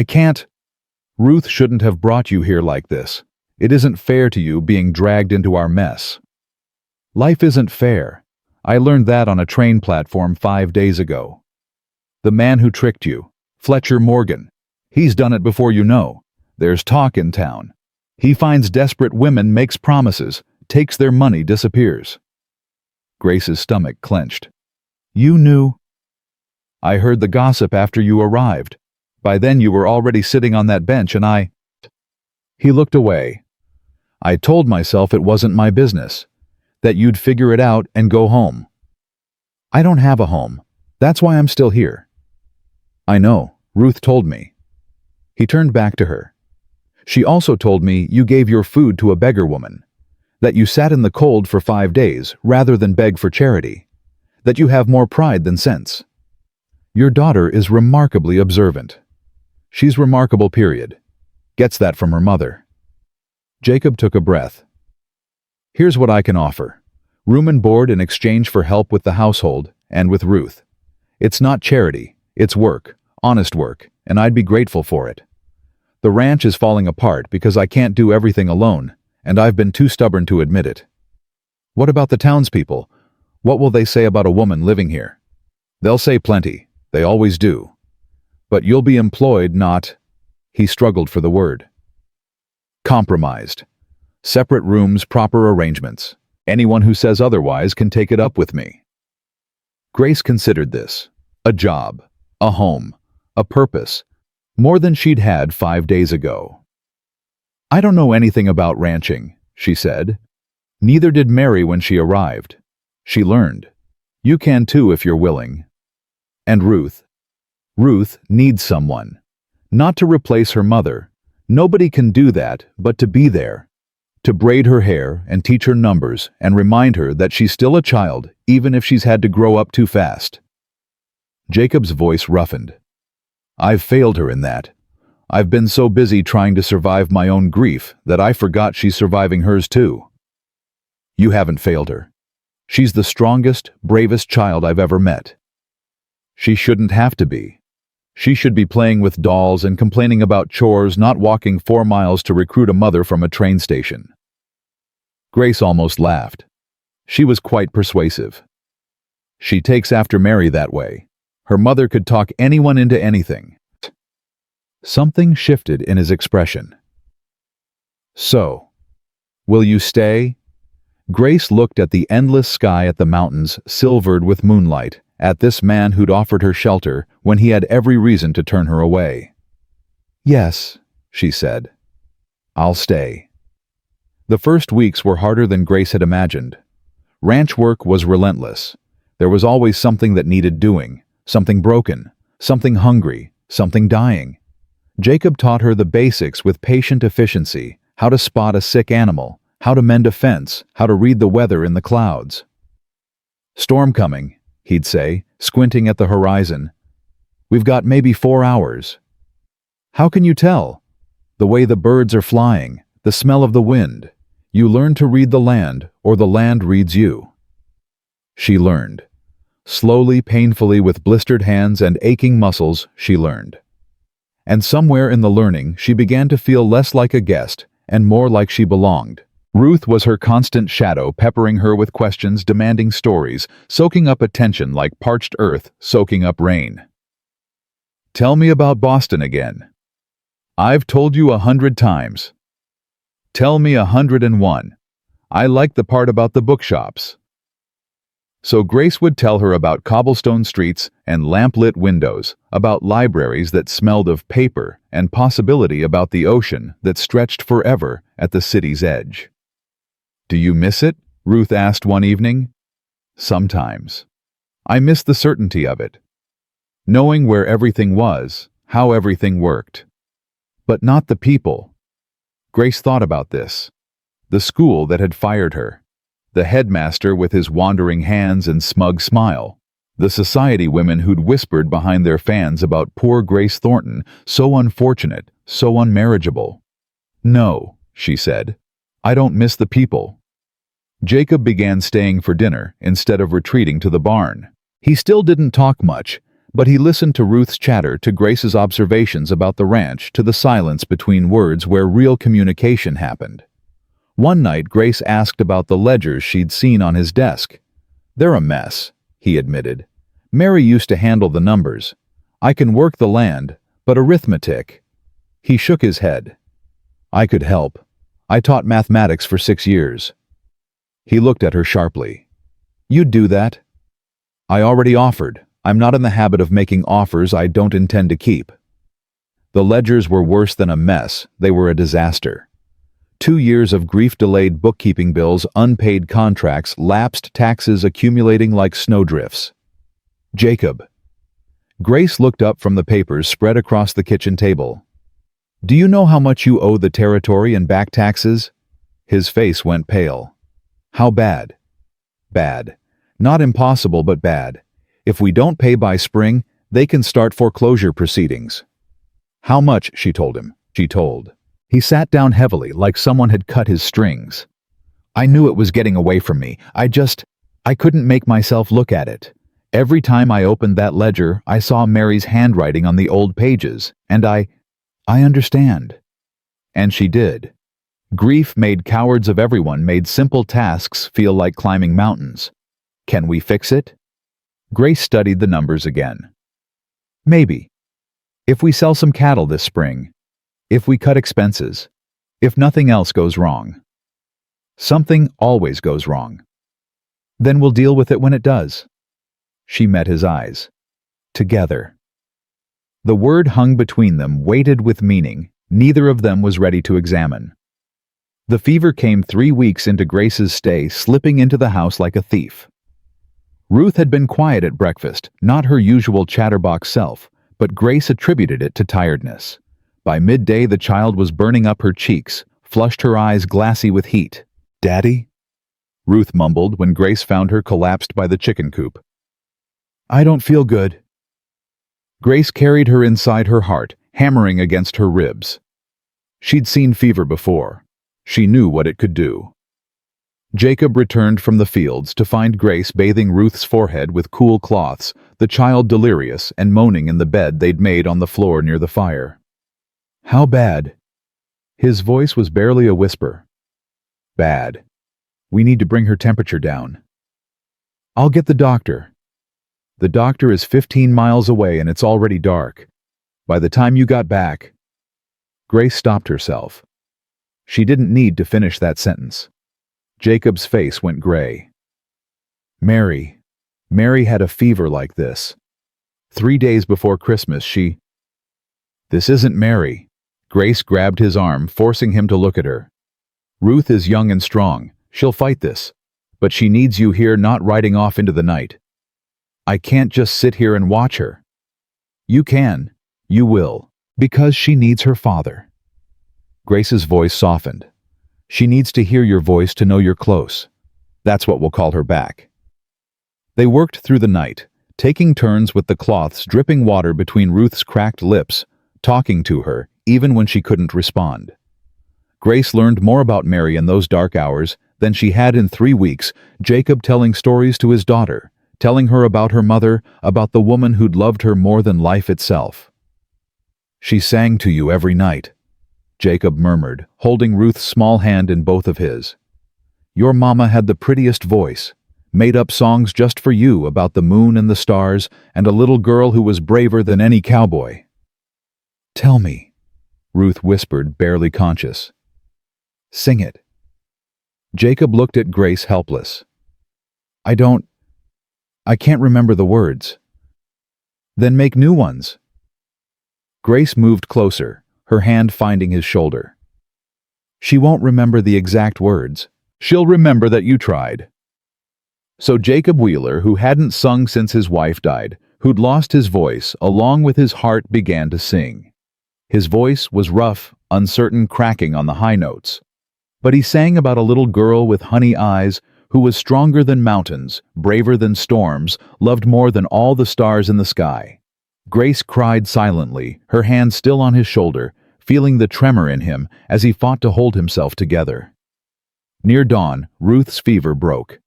can't. Ruth shouldn't have brought you here like this. It isn't fair to you being dragged into our mess. Life isn't fair. I learned that on a train platform 5 days ago. The man who tricked you, Fletcher Morgan, he's done it before you know. There's talk in town. He finds desperate women, makes promises, takes their money, disappears. Grace's stomach clenched. You knew? I heard the gossip after you arrived. By then you were already sitting on that bench and I... He looked away. I told myself it wasn't my business, that you'd figure it out and go home. I don't have a home. That's why I'm still here. I know, Ruth told me. He turned back to her. She also told me you gave your food to a beggar woman, that you sat in the cold for 5 days rather than beg for charity, that you have more pride than sense. Your daughter is remarkably observant. She's remarkable, period. Gets that from her mother. Jacob took a breath. Here's what I can offer. Room and board in exchange for help with the household and with Ruth. It's not charity, it's work, honest work, and I'd be grateful for it. The ranch is falling apart because I can't do everything alone, and I've been too stubborn to admit it. What about the townspeople? What will they say about a woman living here? They'll say plenty. They always do. But you'll be employed, not... He struggled for the word. Compromised. Separate rooms, proper arrangements. Anyone who says otherwise can take it up with me. Grace considered this. A job. A home. A purpose. More than she'd had 5 days ago. I don't know anything about ranching, she said. Neither did Mary when she arrived. She learned. You can too if you're willing. And Ruth. Ruth needs someone. Not to replace her mother. Nobody can do that, but to be there. To braid her hair and teach her numbers and remind her that she's still a child, even if she's had to grow up too fast. Jacob's voice roughened. I've failed her in that. I've been so busy trying to survive my own grief that I forgot she's surviving hers too. You haven't failed her. She's the strongest, bravest child I've ever met. She shouldn't have to be. She should be playing with dolls and complaining about chores, not walking 4 miles to recruit a mother from a train station. Grace almost laughed. She was quite persuasive. She takes after Mary that way. Her mother could talk anyone into anything. Something shifted in his expression. So, will you stay? Grace looked at the endless sky, at the mountains, silvered with moonlight, at this man who'd offered her shelter when he had every reason to turn her away. Yes, she said. I'll stay. The first weeks were harder than Grace had imagined. Ranch work was relentless. There was always something that needed doing, something broken, something hungry, something dying. Jacob taught her the basics with patient efficiency, how to spot a sick animal, how to mend a fence, how to read the weather in the clouds. Storm coming, he'd say, squinting at the horizon. We've got maybe 4 hours. How can you tell? The way the birds are flying, the smell of the wind. You learn to read the land, or the land reads you. She learned. Slowly, painfully, with blistered hands and aching muscles, she learned. And somewhere in the learning, she began to feel less like a guest and more like she belonged. Ruth was her constant shadow, peppering her with questions, demanding stories, soaking up attention like parched earth soaking up rain. Tell me about Boston again. I've told you 100 times. Tell me 101. I like the part about the bookshops. So Grace would tell her about cobblestone streets and lamp-lit windows, about libraries that smelled of paper, and possibility about the ocean that stretched forever at the city's edge. "Do you miss it?" Ruth asked one evening. "Sometimes. I miss the certainty of it. Knowing where everything was, how everything worked. But not the people." Grace thought about this. The school that had fired her. The headmaster with his wandering hands and smug smile. The society women who'd whispered behind their fans about poor Grace Thornton, so unfortunate, so unmarriageable. "No," she said. "I don't miss the people." Jacob began staying for dinner instead of retreating to the barn. He still didn't talk much, but he listened to Ruth's chatter, to Grace's observations about the ranch, to the silence between words where real communication happened. One night, Grace asked about the ledgers she'd seen on his desk. "They're a mess," he admitted. "Mary used to handle the numbers. I can work the land, but arithmetic—" He shook his head. "I could help. I taught mathematics for 6 years. He looked at her sharply. "You'd do that?" "I already offered. I'm not in the habit of making offers I don't intend to keep." The ledgers were worse than a mess. They were a disaster. 2 years of grief-delayed bookkeeping bills, unpaid contracts, lapsed taxes accumulating like snowdrifts. "Jacob." Grace looked up from the papers spread across the kitchen table. "Do you know how much you owe the territory and back taxes?" His face went pale. "How bad?" "Bad. Not impossible, but bad. If we don't pay by spring, they can start foreclosure proceedings." "How much?" she told him. He sat down heavily, like someone had cut his strings. "I knew it was getting away from me. I couldn't make myself look at it. Every time I opened that ledger, I saw Mary's handwriting on the old pages, and I understand." And she did. Grief made cowards of everyone, made simple tasks feel like climbing mountains. "Can we fix it?" Grace studied the numbers again. "Maybe. If we sell some cattle this spring. If we cut expenses. If nothing else goes wrong." "Something always goes wrong." "Then we'll deal with it when it does." She met his eyes. "Together." The word hung between them, weighted with meaning. Neither of them was ready to examine. The fever came 3 weeks into Grace's stay, slipping into the house like a thief. Ruth had been quiet at breakfast, not her usual chatterbox self, but Grace attributed it to tiredness. By midday, the child was burning up her cheeks, flushed her eyes glassy with heat. "Daddy?" Ruth mumbled when Grace found her collapsed by the chicken coop. "I don't feel good." Grace carried her inside her heart, hammering against her ribs. She'd seen fever before. She knew what it could do. Jacob returned from the fields to find Grace bathing Ruth's forehead with cool cloths, the child delirious and moaning in the bed they'd made on the floor near the fire. "How bad?" His voice was barely a whisper. "Bad. We need to bring her temperature down." "I'll get the doctor." "The doctor is 15 miles away and it's already dark. By the time you got back—" Grace stopped herself. She didn't need to finish that sentence. Jacob's face went gray. Mary had a fever like this. 3 days before Christmas, she—" "This isn't Mary." Grace grabbed his arm, forcing him to look at her. "Ruth is young and strong. She'll fight this. But she needs you here, not riding off into the night. I can't just sit here and watch her." "You can. You will. Because she needs her father." Grace's voice softened. "She needs to hear your voice to know you're close. That's what will call her back." They worked through the night, taking turns with the cloths dripping water between Ruth's cracked lips, talking to her, even when she couldn't respond. Grace learned more about Mary in those dark hours than she had in 3 weeks, Jacob telling stories to his daughter, telling her about her mother, about the woman who'd loved her more than life itself. "She sang to you every night," Jacob murmured, holding Ruth's small hand in both of his. "Your mama had the prettiest voice, made up songs just for you about the moon and the stars, and a little girl who was braver than any cowboy." "Tell me," Ruth whispered, barely conscious. "Sing it." Jacob looked at Grace, helpless. I don't I can't remember the words. Then make new ones. Grace moved closer, her hand finding his shoulder. She won't remember the exact words. She'll remember that you tried. So Jacob Wheeler, who hadn't sung since his wife died, who'd lost his voice, along with his heart began to sing. His voice was rough, uncertain, cracking on the high notes. But he sang about a little girl with honey eyes who was stronger than mountains, braver than storms, loved more than all the stars in the sky. Grace cried silently, her hand still on his shoulder, feeling the tremor in him as he fought to hold himself together. Near dawn, Ruth's fever broke.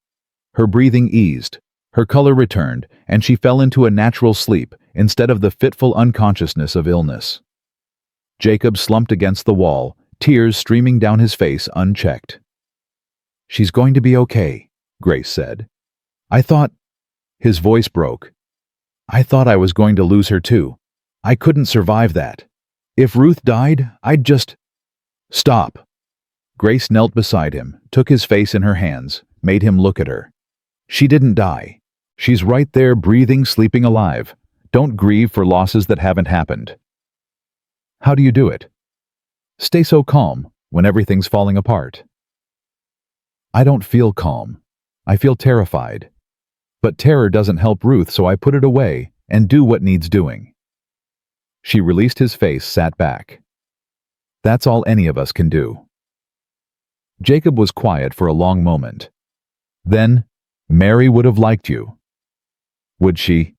Her breathing eased, her color returned, and she fell into a natural sleep instead of the fitful unconsciousness of illness. Jacob slumped against the wall, tears streaming down his face unchecked. "She's going to be okay," Grace said. "I thought—" His voice broke. "I thought I was going to lose her too. I couldn't survive that. If Ruth died, I'd just—" "Stop." Grace knelt beside him, took his face in her hands, made him look at her. "She didn't die. She's right there breathing, sleeping alive. Don't grieve for losses that haven't happened." "How do you do it?" "Stay so calm when everything's falling apart." "I don't feel calm. I feel terrified. But terror doesn't help Ruth, so I put it away and do what needs doing." She released his face, sat back. "That's all any of us can do." Jacob was quiet for a long moment. Then, "Mary would have liked you." "Would she?"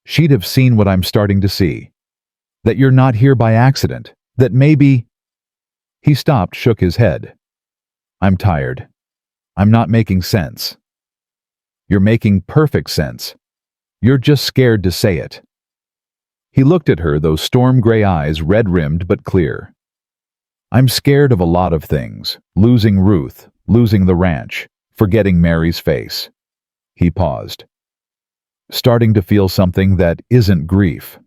"She'd have seen what I'm starting to see. That you're not here by accident. That maybe—" He stopped, shook his head. "I'm tired. I'm not making sense." "You're making perfect sense. You're just scared to say it." He looked at her, those storm-gray eyes, red-rimmed but clear. "I'm scared of a lot of things. Losing Ruth, losing the ranch, forgetting Mary's face." He paused. "Starting to feel something that isn't grief."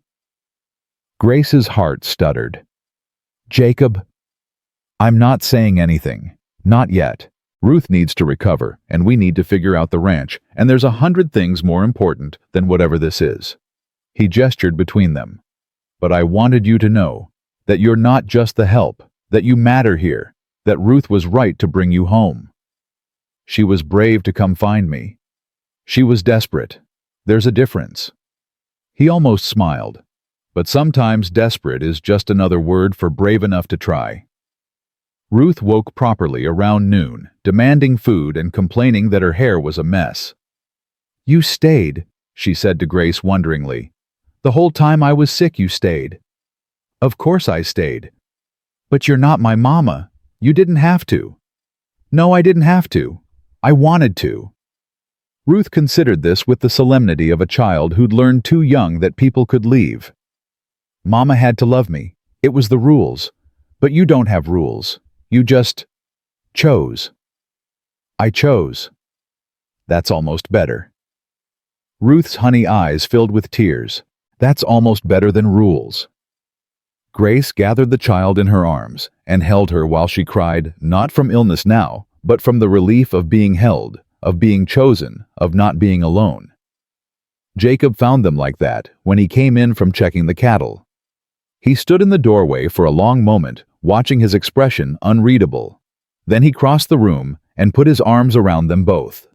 Grace's heart stuttered. "Jacob, I'm not saying anything. Not yet. Ruth needs to recover, and we need to figure out the ranch, and there's 100 things more important than whatever this is." He gestured between them. "But I wanted you to know that you're not just the help, that you matter here, that Ruth was right to bring you home. She was brave to come find me. She was desperate. There's a difference." He almost smiled. But sometimes desperate is just another word for brave enough to try. Ruth woke properly around noon, demanding food and complaining that her hair was a mess. "You stayed," she said to Grace wonderingly. "The whole time I was sick you stayed." "Of course I stayed." "But you're not my mama. You didn't have to." "No, I didn't have to. I wanted to." Ruth considered this with the solemnity of a child who'd learned too young that people could leave. "Mama had to love me. It was the rules. But you don't have rules. You just chose." "I chose." "That's almost better." Ruth's honey eyes filled with tears. "That's almost better than rules." Grace gathered the child in her arms and held her while she cried, not from illness now, but from the relief of being held, of being chosen, of not being alone. Jacob found them like that when he came in from checking the cattle. He stood in the doorway for a long moment, watching his expression unreadable. Then he crossed the room and put his arms around them both.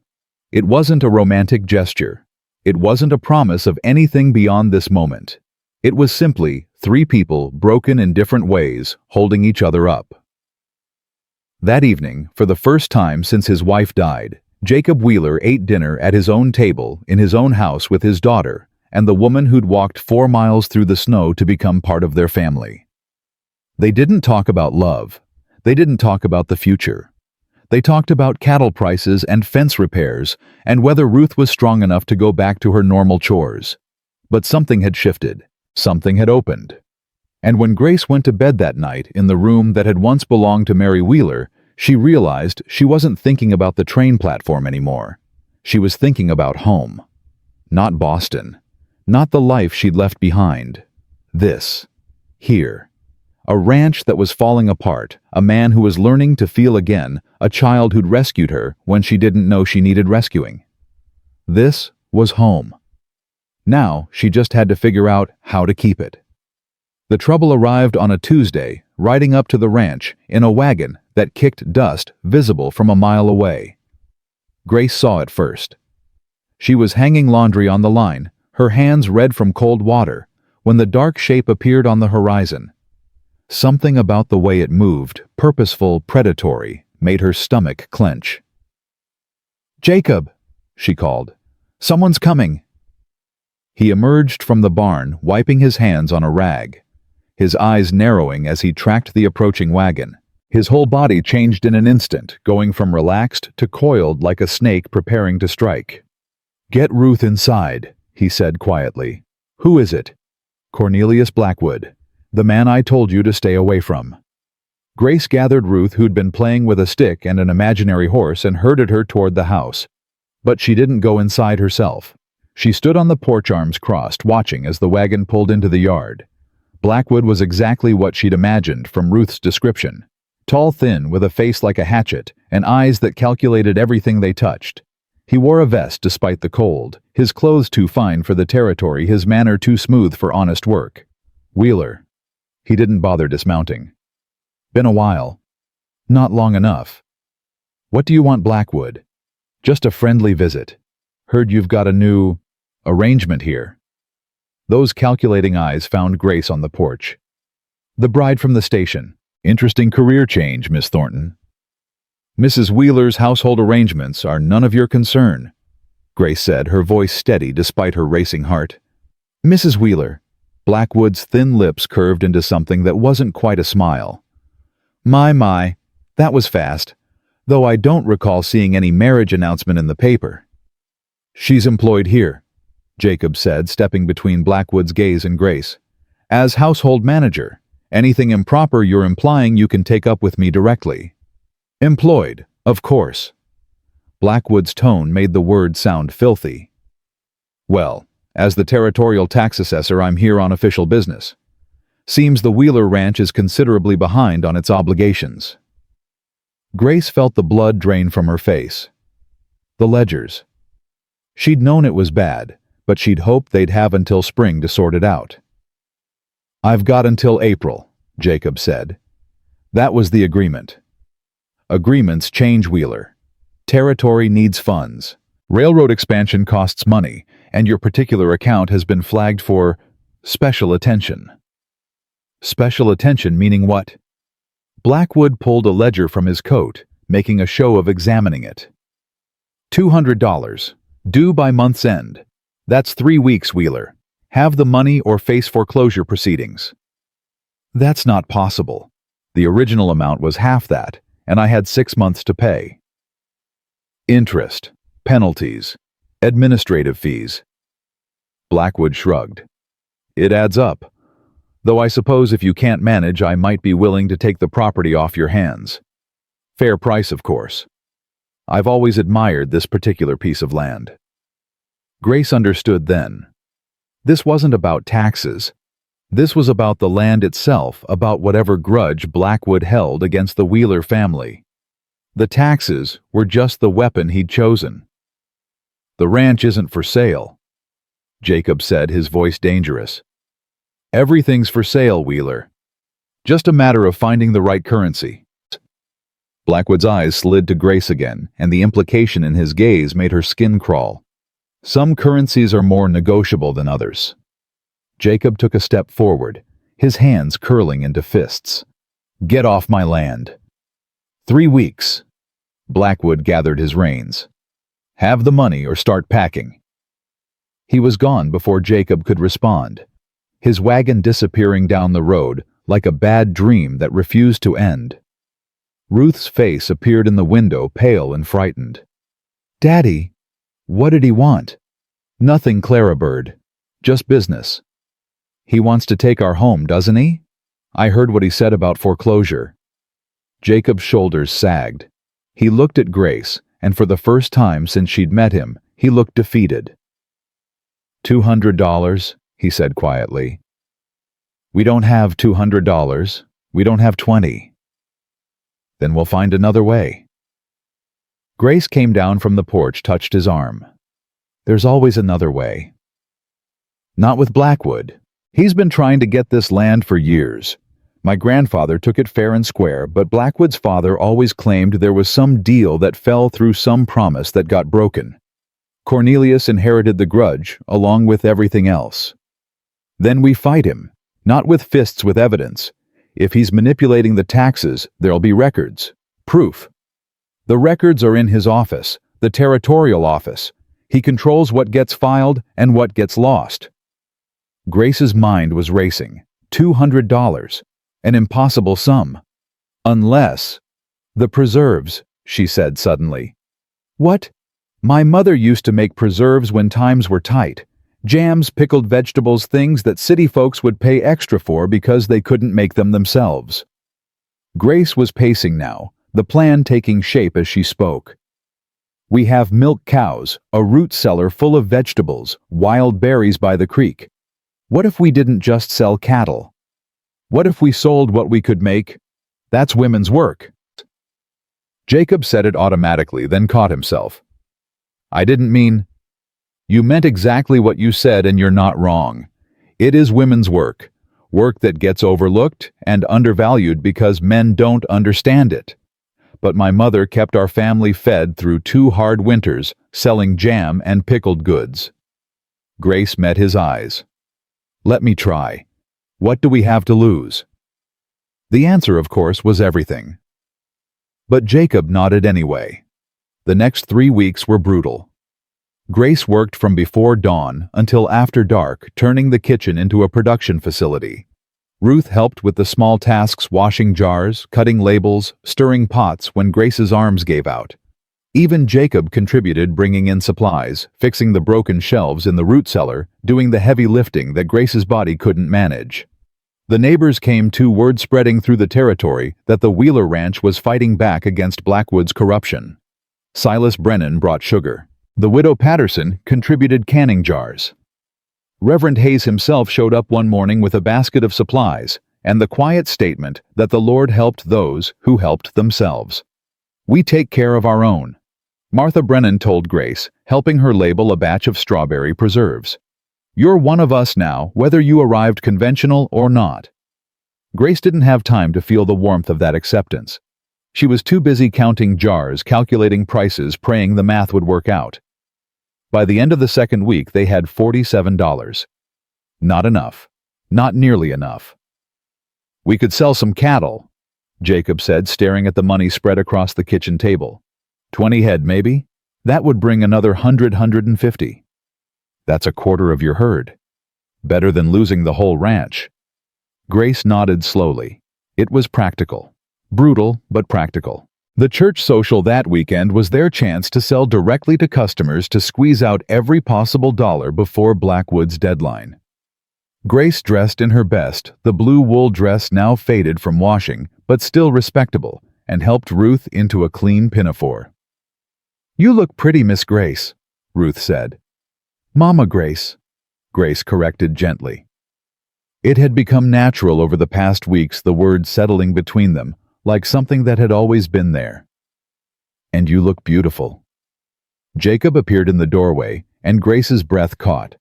It wasn't a romantic gesture. It wasn't a promise of anything beyond this moment. It was simply 3 people broken in different ways, holding each other up. That evening, for the first time since his wife died, Jacob Wheeler ate dinner at his own table, in his own house with his daughter, and the woman who'd walked 4 miles through the snow to become part of their family. They didn't talk about love. They didn't talk about the future. They talked about cattle prices and fence repairs, and whether Ruth was strong enough to go back to her normal chores. But something had shifted. Something had opened. And when Grace went to bed that night in the room that had once belonged to Mary Wheeler, she realized she wasn't thinking about the train platform anymore. She was thinking about home. Not Boston. Not the life she'd left behind. This. Here. A ranch that was falling apart, a man who was learning to feel again, a child who'd rescued her when she didn't know she needed rescuing. This was home. Now she just had to figure out how to keep it. The trouble arrived on a Tuesday, riding up to the ranch in a wagon that kicked dust visible from a mile away. Grace saw it first. She was hanging laundry on the line, her hands red from cold water, when the dark shape appeared on the horizon. Something about the way it moved, purposeful, predatory, made her stomach clench. "Jacob," she called. "Someone's coming." He emerged from the barn, wiping his hands on a rag, his eyes narrowing as he tracked the approaching wagon. His whole body changed in an instant, going from relaxed to coiled like a snake preparing to strike. "Get Ruth inside," he said quietly. "Who is it?" "Cornelius Blackwood, the man I told you to stay away from." Grace gathered Ruth, who'd been playing with a stick and an imaginary horse, and herded her toward the house. But she didn't go inside herself. She stood on the porch, arms crossed, watching as the wagon pulled into the yard. Blackwood was exactly what she'd imagined from Ruth's description. Tall, thin, with a face like a hatchet, and eyes that calculated everything they touched. He wore a vest despite the cold, his clothes too fine for the territory, his manner too smooth for honest work. "Wheeler." He didn't bother dismounting. "Been a while." "Not long enough." "What do you want, Blackwood?" "Just a friendly visit. Heard you've got a new arrangement here." Those calculating eyes found Grace on the porch. "The bride from the station. Interesting career change, Miss Thornton." "Mrs. Wheeler's household arrangements are none of your concern," Grace said, her voice steady despite her racing heart. "Mrs. Wheeler." Blackwood's thin lips curved into something that wasn't quite a smile. My, that was fast, though I don't recall seeing any marriage announcement in the paper." "She's employed here," Jacob said, stepping between Blackwood's gaze and Grace. "As household manager. Anything improper you're implying you can take up with me directly." "Employed, of course." Blackwood's tone made the word sound filthy. "Well, as the territorial tax assessor, I'm here on official business. Seems the Wheeler Ranch is considerably behind on its obligations." Grace felt the blood drain from her face. The ledgers. She'd known it was bad, but she'd hoped they'd have until spring to sort it out. "I've got until April," Jacob said. That was the agreement. Agreements change, Wheeler. Territory needs funds. Railroad expansion costs money, and your particular account has been flagged for special attention. Special attention meaning what? Blackwood pulled a ledger from his coat, making a show of examining it. $200, due by month's end. That's 3 weeks, Wheeler. Have the money or face foreclosure proceedings. That's not possible. The original amount was half that, and I had 6 months to pay. Interest, penalties, administrative fees. Blackwood shrugged. It adds up. Though I suppose if you can't manage, I might be willing to take the property off your hands. Fair price, of course. I've always admired this particular piece of land. Grace understood then. This wasn't about taxes. This was about the land itself, about whatever grudge Blackwood held against the Wheeler family. The taxes were just the weapon he'd chosen. "The ranch isn't for sale," Jacob said, his voice dangerous. "Everything's for sale, Wheeler. Just a matter of finding the right currency." Blackwood's eyes slid to Grace again, and the implication in his gaze made her skin crawl. Some currencies are more negotiable than others. Jacob took a step forward, his hands curling into fists. "Get off my land." 3 weeks. Blackwood gathered his reins. "Have the money or start packing." He was gone before Jacob could respond, his wagon disappearing down the road like a bad dream that refused to end. Ruth's face appeared in the window, pale and frightened. "Daddy, what did he want?" "Nothing, Clara Bird. Just business." "He wants to take our home, doesn't he? I heard what he said about foreclosure." Jacob's shoulders sagged. He looked at Grace, and for the first time since she'd met him, he looked defeated. $200, he said quietly. "We don't have $200. We don't have 20. "Then we'll find another way." Grace came down from the porch, touched his arm. There's always another way. Not with Blackwood. He's been trying to get this land for years. My grandfather took it fair and square, but Blackwood's father always claimed there was some deal that fell through some promise that got broken. Cornelius inherited the grudge, along with everything else. Then we fight him, not with fists with evidence. If he's manipulating the taxes, there'll be records. Proof. The records are in his office, the territorial office. He controls what gets filed and what gets lost. Grace's mind was racing. $200. An impossible sum. Unless... The preserves, she said suddenly. What? My mother used to make preserves when times were tight. Jams, pickled vegetables, things that city folks would pay extra for because they couldn't make them themselves. Grace was pacing now, the plan taking shape as she spoke. We have milk cows, a root cellar full of vegetables, wild berries by the creek. What if we didn't just sell cattle? What if we sold what we could make? That's women's work. Jacob said it automatically, then caught himself. I didn't mean... You meant exactly what you said, and you're not wrong. It is women's work. Work that gets overlooked and undervalued because men don't understand it. But my mother kept our family fed through 2 hard winters, selling jam and pickled goods. Grace met his eyes. Let me try. What do we have to lose? The answer, of course, was everything. But Jacob nodded anyway. The next 3 weeks were brutal. Grace worked from before dawn until after dark, turning the kitchen into a production facility. Ruth helped with the small tasks, washing jars, cutting labels, stirring pots when Grace's arms gave out. Even Jacob contributed, bringing in supplies, fixing the broken shelves in the root cellar, doing the heavy lifting that Grace's body couldn't manage. The neighbors came too, word spreading through the territory that the Wheeler Ranch was fighting back against Blackwood's corruption. Silas Brennan brought sugar. The widow Patterson contributed canning jars. Reverend Hayes himself showed up one morning with a basket of supplies and the quiet statement that the Lord helped those who helped themselves. We take care of our own. Martha Brennan told Grace, helping her label a batch of strawberry preserves. You're one of us now, whether you arrived conventional or not. Grace didn't have time to feel the warmth of that acceptance. She was too busy counting jars, calculating prices, praying the math would work out. By the end of the second week, they had $47. Not enough. Not nearly enough. We could sell some cattle, Jacob said, staring at the money spread across the kitchen table. 20 head, maybe? That would bring another 150. That's a quarter of your herd. Better than losing the whole ranch. Grace nodded slowly. It was practical. Brutal, but practical. The church social that weekend was their chance to sell directly to customers to squeeze out every possible dollar before Blackwood's deadline. Grace dressed in her best, the blue wool dress now faded from washing, but still respectable, and helped Ruth into a clean pinafore. You look pretty, Miss Grace, Ruth said. Mama Grace, Grace corrected gently. It had become natural over the past weeks, the words settling between them, like something that had always been there. And you look beautiful. Jacob appeared in the doorway, and Grace's breath caught.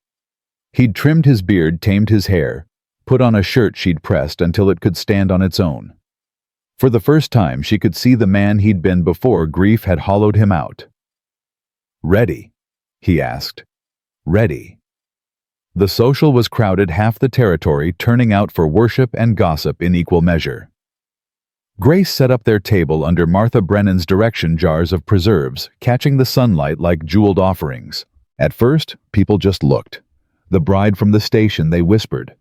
He'd trimmed his beard, tamed his hair, put on a shirt she'd pressed until it could stand on its own. For the first time, she could see the man he'd been before grief had hollowed him out. Ready? He asked. Ready. The social was crowded, half the territory turning out for worship and gossip in equal measure. Grace set up their table under Martha Brennan's direction, jars of preserves, catching the sunlight like jeweled offerings. At first, people just looked. The bride from the station, they whispered,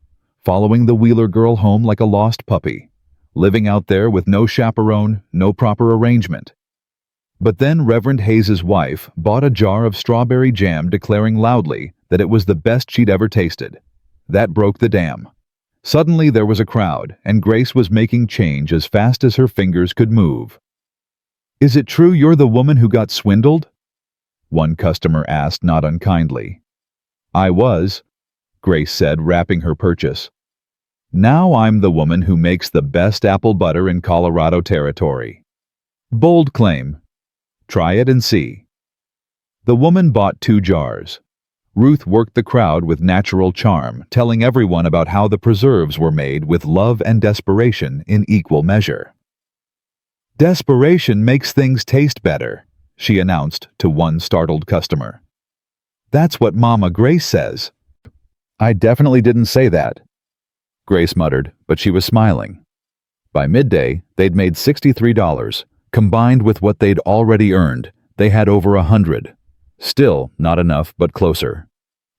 following the Wheeler girl home like a lost puppy, living out there with no chaperone, no proper arrangement. But then Reverend Hayes's wife bought a jar of strawberry jam, declaring loudly that it was the best she'd ever tasted. That broke the dam. Suddenly there was a crowd, and Grace was making change as fast as her fingers could move. Is it true you're the woman who got swindled? One customer asked, not unkindly. I was, Grace said, wrapping her purchase. Now I'm the woman who makes the best apple butter in Colorado Territory. Bold claim. Try it and see. The woman bought 2 jars. Ruth worked the crowd with natural charm, telling everyone about how the preserves were made with love and desperation in equal measure. "Desperation makes things taste better," she announced to one startled customer. "That's what Mama Grace says." "I definitely didn't say that," Grace muttered, but she was smiling. By midday, they'd made $63. Combined with what they'd already earned, they had over $100. Still not enough, but closer.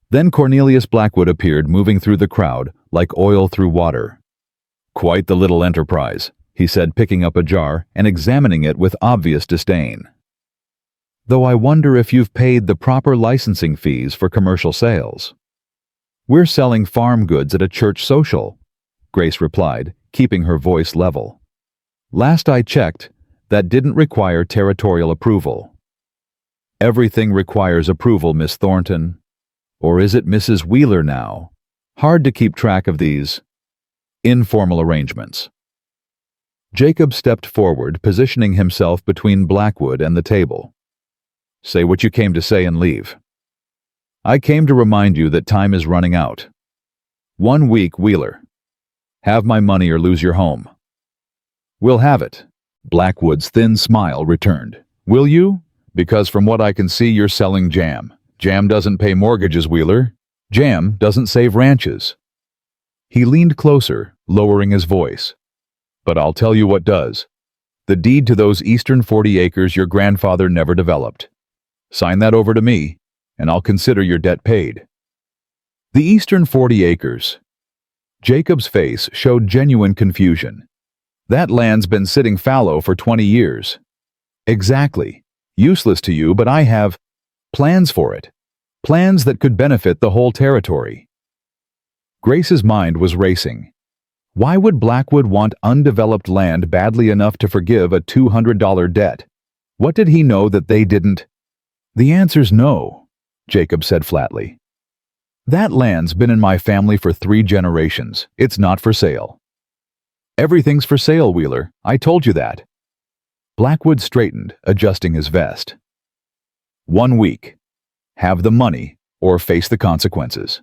Then Cornelius Blackwood appeared, moving through the crowd like oil through water. "Quite the little enterprise," he said, picking up a jar and examining it with obvious disdain. "Though I wonder if you've paid the proper licensing fees for commercial sales." "We're selling farm goods at a church social," Grace replied, keeping her voice level. "Last I checked, that didn't require territorial approval." "Everything requires approval, Miss Thornton. Or is it Mrs. Wheeler now? Hard to keep track of these informal arrangements." Jacob stepped forward, positioning himself between Blackwood and the table. "Say what you came to say and leave." "I came to remind you that time is running out. 1 week, Wheeler. Have my money or lose your home." "We'll have it." Blackwood's thin smile returned. "Will you? Because from what I can see, you're selling jam. Jam doesn't pay mortgages, Wheeler. Jam doesn't save ranches." He leaned closer, lowering his voice. "But I'll tell you what does. The deed to those eastern 40 acres your grandfather never developed. Sign that over to me, and I'll consider your debt paid." "The eastern 40 acres. Jacob's face showed genuine confusion. "That land's been sitting fallow for 20 years. "Exactly. Useless to you, but I have plans for it. Plans that could benefit the whole territory." Grace's mind was racing. Why would Blackwood want undeveloped land badly enough to forgive a $200 debt? What did he know that they didn't? "The answer's no," Jacob said flatly. "That land's been in my family for 3 generations. It's not for sale." "Everything's for sale, Wheeler. I told you that." Blackwood straightened, adjusting his vest. 1 week. Have the money or face the consequences."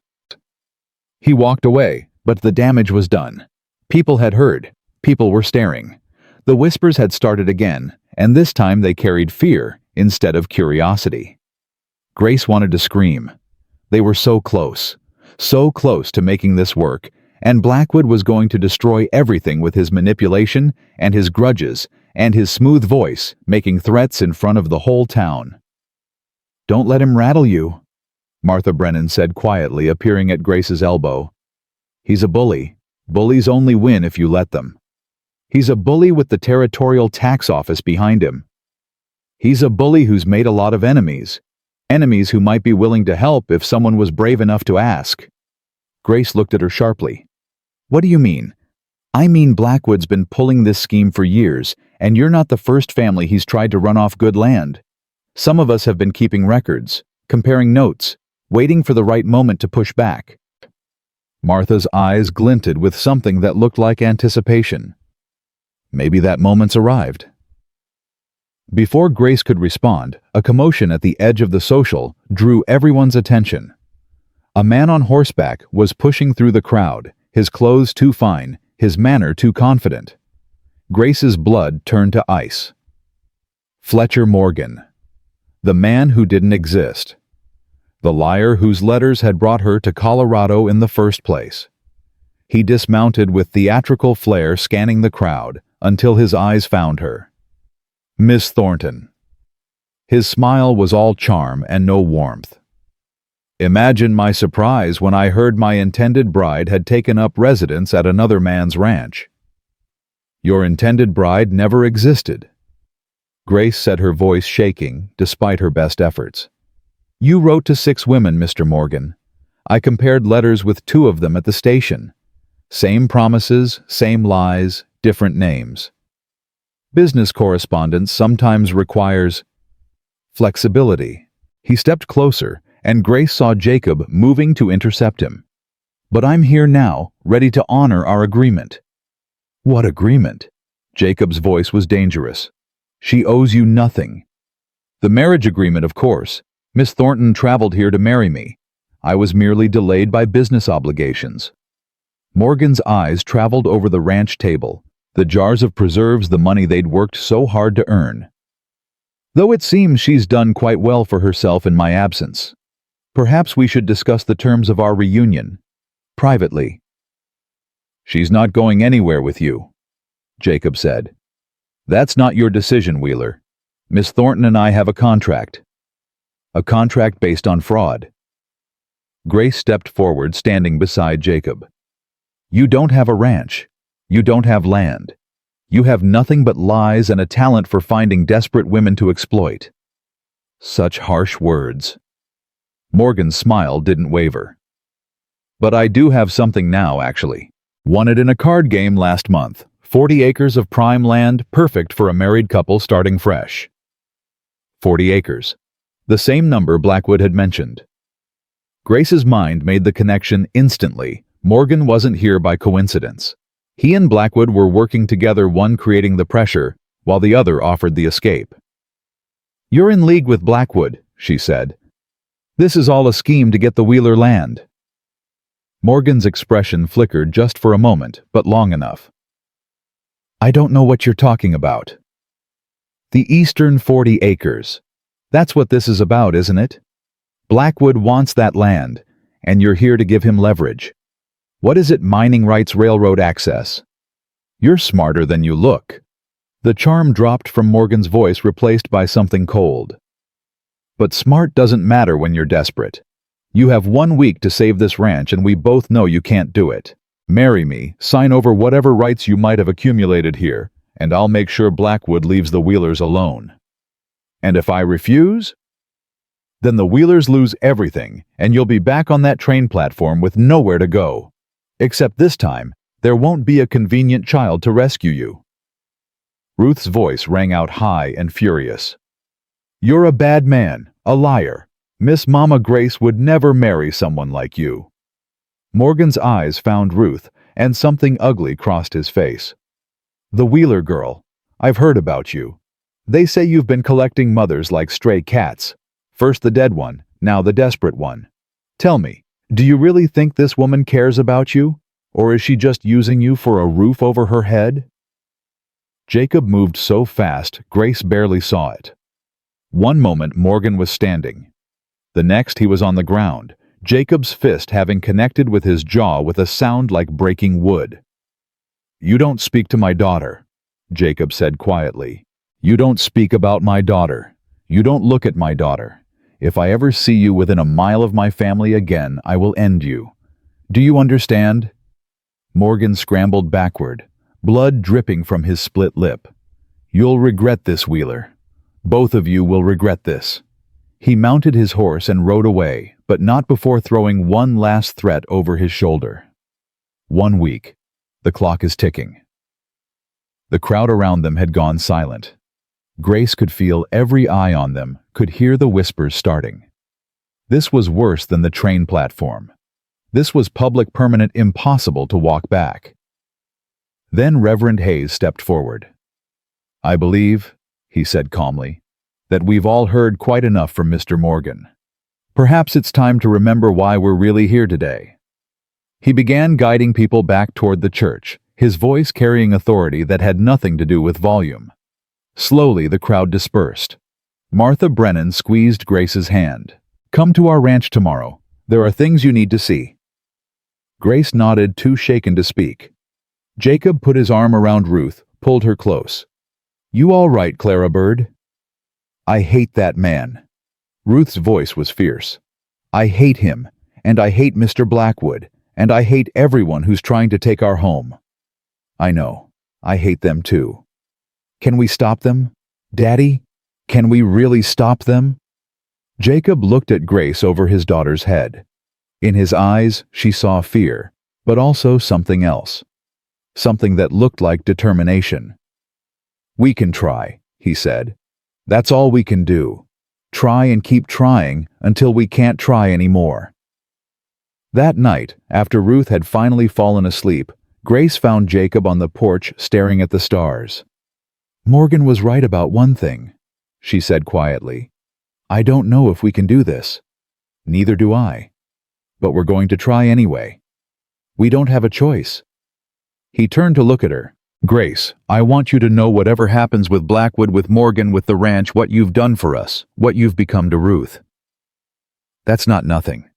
He walked away, but the damage was done. People had heard. People were staring. The whispers had started again, and this time they carried fear instead of curiosity. Grace wanted to scream. They were so close to making this work, and Blackwood was going to destroy everything with his manipulation and his grudges and his smooth voice, making threats in front of the whole town. "Don't let him rattle you," Martha Brennan said quietly, appearing at Grace's elbow. "He's a bully. Bullies only win if you let them. He's a bully with the territorial tax office behind him. He's a bully who's made a lot of enemies. Enemies who might be willing to help if someone was brave enough to ask." Grace looked at her sharply. "What do you mean?" "I mean Blackwood's been pulling this scheme for years, and you're not the first family he's tried to run off good land. Some of us have been keeping records, comparing notes, waiting for the right moment to push back." Martha's eyes glinted with something that looked like anticipation. Maybe that moment's arrived. Before Grace could respond, a commotion at the edge of the social drew everyone's attention. A man on horseback was pushing through the crowd, his clothes too fine, his manner too confident. Grace's blood turned to ice. Fletcher Morgan. The man who didn't exist. The liar whose letters had brought her to Colorado in the first place. He dismounted with theatrical flair, scanning the crowd until his eyes found her. Miss Thornton. His smile was all charm and no warmth. Imagine my surprise when I heard my intended bride had taken up residence at another man's ranch. Your intended bride never existed. Grace said, her voice shaking despite her best efforts. You wrote to 6 women, Mr. Morgan. I compared letters with 2 of them at the station. Same promises, same lies, different names. Business correspondence sometimes requires flexibility. He stepped closer, and Grace saw Jacob moving to intercept him. But I'm here now, ready to honor our agreement. What agreement? Jacob's voice was dangerous. She owes you nothing. The marriage agreement, of course. Miss Thornton traveled here to marry me. I was merely delayed by business obligations. Morgan's eyes traveled over the ranch table, the jars of preserves, the money they'd worked so hard to earn. Though it seems she's done quite well for herself in my absence. Perhaps we should discuss the terms of our reunion, privately. She's not going anywhere with you, Jacob said. That's not your decision, Wheeler. Miss Thornton and I have a contract. A contract based on fraud. Grace stepped forward, standing beside Jacob. You don't have a ranch. You don't have land. You have nothing but lies and a talent for finding desperate women to exploit. Such harsh words. Morgan's smile didn't waver. But I do have something now, actually. Won it in a card game last month. 40 acres of prime land, perfect for a married couple starting fresh. 40 acres. The same number Blackwood had mentioned. Grace's mind made the connection instantly. Morgan wasn't here by coincidence. He and Blackwood were working together, one creating the pressure, while the other offered the escape. You're in league with Blackwood, she said. This is all a scheme to get the Wheeler land. Morgan's expression flickered just for a moment, but long enough. I don't know what you're talking about. The eastern 40 acres. That's what this is about, isn't it? Blackwood wants that land, and you're here to give him leverage. What is it? Mining rights, railroad access. You're smarter than you look. The charm dropped from Morgan's voice, replaced by something cold. But smart doesn't matter when you're desperate. You have 1 week to save this ranch, and we both know you can't do it. Marry me, sign over whatever rights you might have accumulated here, and I'll make sure Blackwood leaves the Wheelers alone. And if I refuse? Then the Wheelers lose everything, and you'll be back on that train platform with nowhere to go. Except this time, there won't be a convenient child to rescue you. Ruth's voice rang out high and furious. You're a bad man, a liar. Miss Mama Grace would never marry someone like you. Morgan's eyes found Ruth, and something ugly crossed his face. The Wheeler girl. I've heard about you. They say you've been collecting mothers like stray cats. First the dead one, now the desperate one. Tell me, do you really think this woman cares about you? Or is she just using you for a roof over her head? Jacob moved so fast, Grace barely saw it. One moment Morgan was standing. The next he was on the ground, Jacob's fist having connected with his jaw with a sound like breaking wood. You don't speak to my daughter, Jacob said quietly. You don't speak about my daughter. You don't look at my daughter. If I ever see you within a mile of my family again, I will end you. Do you understand? Morgan scrambled backward, blood dripping from his split lip. You'll regret this, Wheeler. Both of you will regret this. He mounted his horse and rode away, but not before throwing one last threat over his shoulder. 1 week. The clock is ticking. The crowd around them had gone silent. Grace could feel every eye on them, could hear the whispers starting. This was worse than the train platform. This was public, permanent, impossible to walk back. Then Reverend Hayes stepped forward. I believe, he said calmly, that we've all heard quite enough from Mr. Morgan. Perhaps it's time to remember why we're really here today. He began guiding people back toward the church, his voice carrying authority that had nothing to do with volume. Slowly the crowd dispersed. Martha Brennan squeezed Grace's hand. Come to our ranch tomorrow. There are things you need to see. Grace nodded, too shaken to speak. Jacob put his arm around Ruth, pulled her close. You all right, Clara Bird? I hate that man. Ruth's voice was fierce. I hate him, and I hate Mr. Blackwood, and I hate everyone who's trying to take our home. I know. I hate them too. Can we stop them? Daddy? Can we really stop them? Jacob looked at Grace over his daughter's head. In his eyes, she saw fear, but also something else. Something that looked like determination. We can try, he said. That's all we can do. Try and keep trying until we can't try anymore. That night, after Ruth had finally fallen asleep, Grace found Jacob on the porch staring at the stars. Morgan was right about one thing, she said quietly. I don't know if we can do this. Neither do I. But we're going to try anyway. We don't have a choice." He turned to look at her. "Grace, I want you to know whatever happens with Blackwood, with Morgan, with the ranch, what you've done for us, what you've become to Ruth. That's not nothing.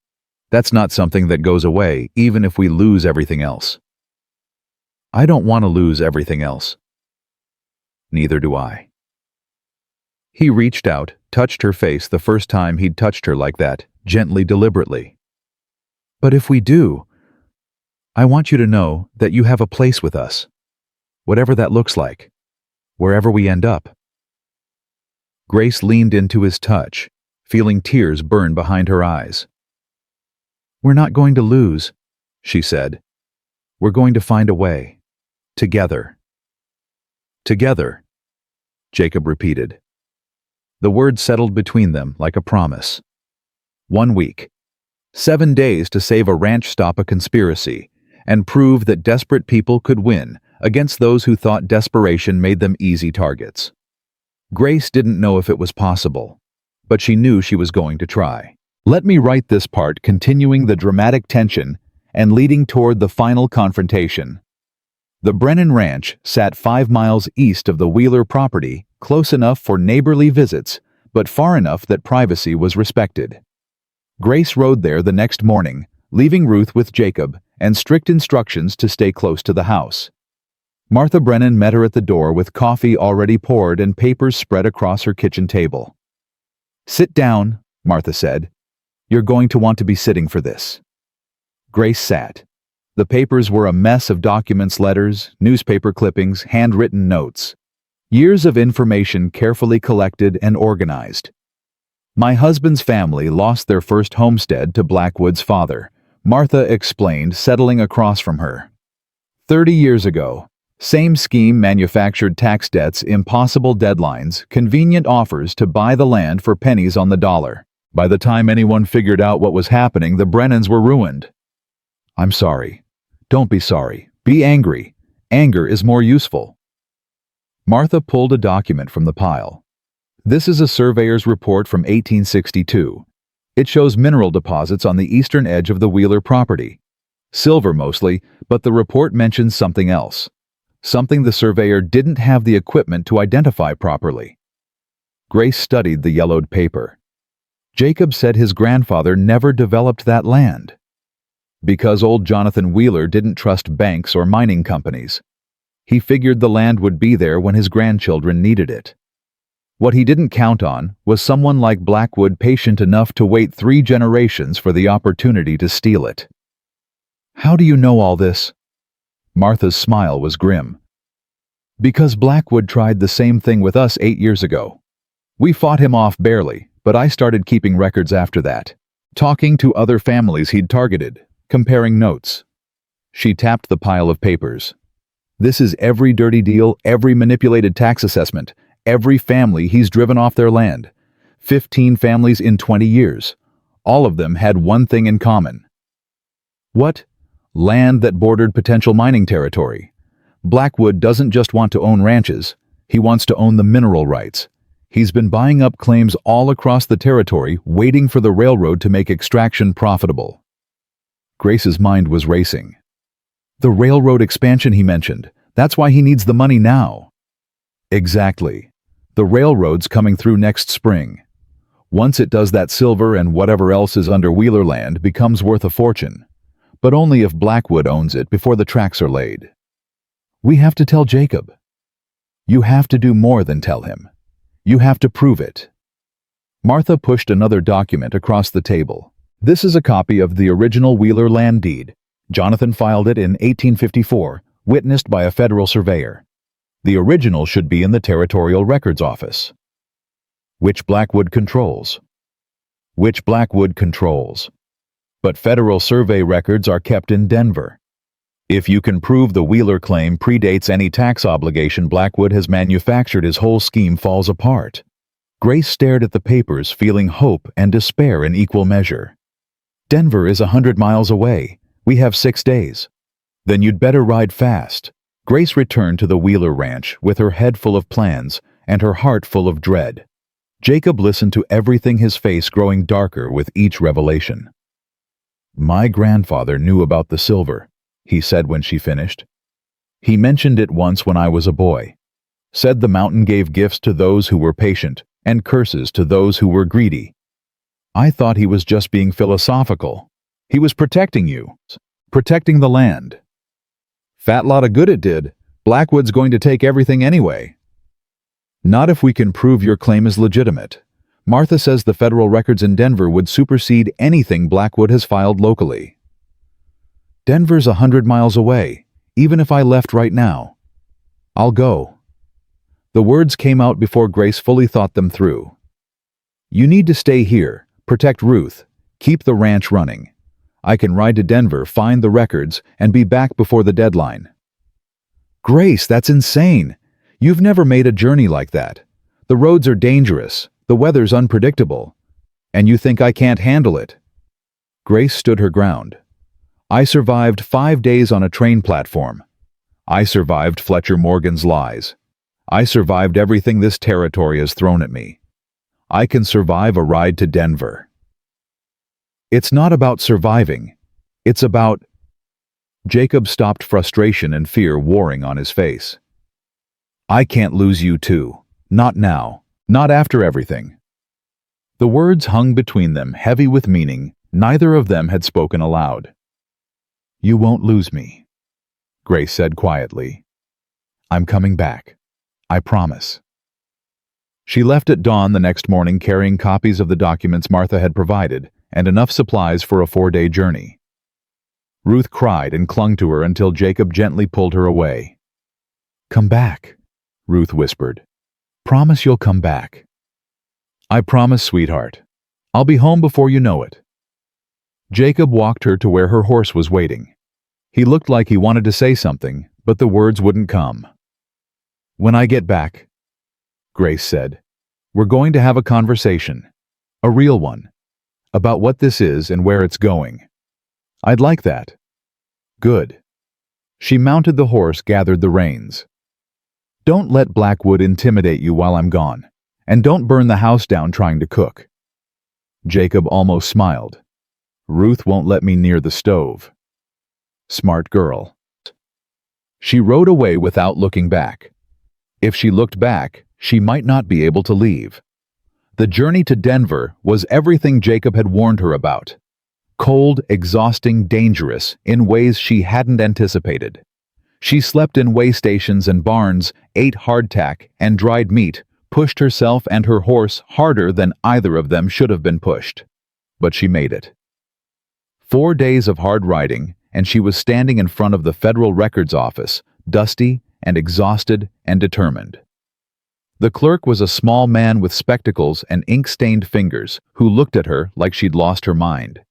That's not something that goes away, even if we lose everything else. I don't want to lose everything else." "Neither do I." He reached out, touched her face the first time he'd touched her like that, gently, deliberately. "But if we do, I want you to know that you have a place with us. Whatever that looks like. Wherever we end up." Grace leaned into his touch, feeling tears burn behind her eyes. "We're not going to lose," she said. "We're going to find a way. Together." "Together," Jacob repeated. The word settled between them like a promise. 1 week. 7 days to save a ranch, stop a conspiracy, and prove that desperate people could win against those who thought desperation made them easy targets. Grace didn't know if it was possible, but she knew she was going to try. Let me write this part, continuing the dramatic tension and leading toward the final confrontation. The Brennan Ranch sat 5 miles east of the Wheeler property, close enough for neighborly visits, but far enough that privacy was respected. Grace rode there the next morning, leaving Ruth with Jacob, and strict instructions to stay close to the house. Martha Brennan met her at the door with coffee already poured and papers spread across her kitchen table. "Sit down," Martha said. "You're going to want to be sitting for this." Grace sat. The papers were a mess of documents, letters, newspaper clippings, handwritten notes. Years of information carefully collected and organized. "My husband's family lost their first homestead to Blackwood's father," Martha explained, settling across from her. 30 years ago. Same scheme, manufactured tax debts, impossible deadlines, convenient offers to buy the land for pennies on the dollar. By the time anyone figured out what was happening, the Brennans were ruined. "I'm sorry." "Don't be sorry. Be angry. Anger is more useful." Martha pulled a document from the pile. This is a surveyor's report from 1862. It shows mineral deposits on the eastern edge of the Wheeler property. Silver mostly, but the report mentions something else. Something the surveyor didn't have the equipment to identify properly. Grace studied the yellowed paper. Jacob said his grandfather never developed that land. Because old Jonathan Wheeler didn't trust banks or mining companies. He figured the land would be there when his grandchildren needed it. What he didn't count on was someone like Blackwood patient enough to wait 3 generations for the opportunity to steal it. "How do you know all this?" Martha's smile was grim. "Because Blackwood tried the same thing with us 8 years ago. We fought him off barely, but I started keeping records after that. Talking to other families he'd targeted, comparing notes." She tapped the pile of papers. "This is every dirty deal, every manipulated tax assessment, every family he's driven off their land. 15 families in 20 years. All of them had one thing in common." "What?" "Land that bordered potential mining territory. Blackwood doesn't just want to own ranches, he wants to own the mineral rights. He's been buying up claims all across the territory, waiting for the railroad to make extraction profitable." Grace's mind was racing. "The railroad expansion he mentioned, that's why he needs the money now." "Exactly. The railroad's coming through next spring. Once it does, that silver and whatever else is under Wheeler land becomes worth a fortune. But only if Blackwood owns it before the tracks are laid. We have to tell Jacob." "You have to do more than tell him. You have to prove it." Martha pushed another document across the table. "This is a copy of the original Wheeler land deed. Jonathan filed it in 1854, witnessed by a federal surveyor. The original should be in the Territorial Records Office." "Which Blackwood controls." "Which Blackwood controls. But federal survey records are kept in Denver. If you can prove the Wheeler claim predates any tax obligation Blackwood has manufactured, his whole scheme falls apart." Grace stared at the papers, feeling hope and despair in equal measure. "Denver is 100 miles away. We have 6 days." "Then you'd better ride fast." Grace returned to the Wheeler ranch with her head full of plans and her heart full of dread. Jacob listened to everything, his face growing darker with each revelation. My grandfather knew about the silver, he said when she finished. He mentioned it once when I was a boy. Said the mountain gave gifts to those who were patient and curses to those who were greedy. I thought he was just being philosophical. He was protecting you, protecting the land. Fat lot of good it did. Blackwood's going to take everything anyway. Not if we can prove your claim is legitimate. Martha says the federal records in Denver would supersede anything Blackwood has filed locally. Denver's 100 miles away, even if I left right now. I'll go. The words came out before Grace fully thought them through. You need to stay here, protect Ruth, keep the ranch running. I can ride to Denver, find the records, and be back before the deadline. Grace, that's insane. You've never made a journey like that. The roads are dangerous, the weather's unpredictable. And you think I can't handle it? Grace stood her ground. I survived 5 days on a train platform. I survived Fletcher Morgan's lies. I survived everything this territory has thrown at me. I can survive a ride to Denver. It's not about surviving. It's about... Jacob stopped, frustration and fear warring on his face. I can't lose you too. Not now. Not after everything. The words hung between them, heavy with meaning. Neither of them had spoken aloud. You won't lose me, Grace said quietly. I'm coming back. I promise. She left at dawn the next morning carrying copies of the documents Martha had provided and enough supplies for a 4-day journey. Ruth cried and clung to her until Jacob gently pulled her away. Come back, Ruth whispered. Promise you'll come back. I promise, sweetheart. I'll be home before you know it. Jacob walked her to where her horse was waiting. He looked like he wanted to say something, but the words wouldn't come. When I get back, Grace said, we're going to have a conversation. A real one. About what this is and where it's going. I'd like that. Good. She mounted the horse, gathered the reins. Don't let Blackwood intimidate you while I'm gone, and don't burn the house down trying to cook. Jacob almost smiled. Ruth won't let me near the stove. Smart girl. She rode away without looking back. If she looked back, she might not be able to leave. The journey to Denver was everything Jacob had warned her about. Cold, exhausting, dangerous, in ways she hadn't anticipated. She slept in way stations and barns, ate hardtack and dried meat, pushed herself and her horse harder than either of them should have been pushed. But she made it. 4 days of hard riding, and she was standing in front of the Federal Records Office, dusty and exhausted and determined. The clerk was a small man with spectacles and ink-stained fingers who looked at her like she'd lost her mind.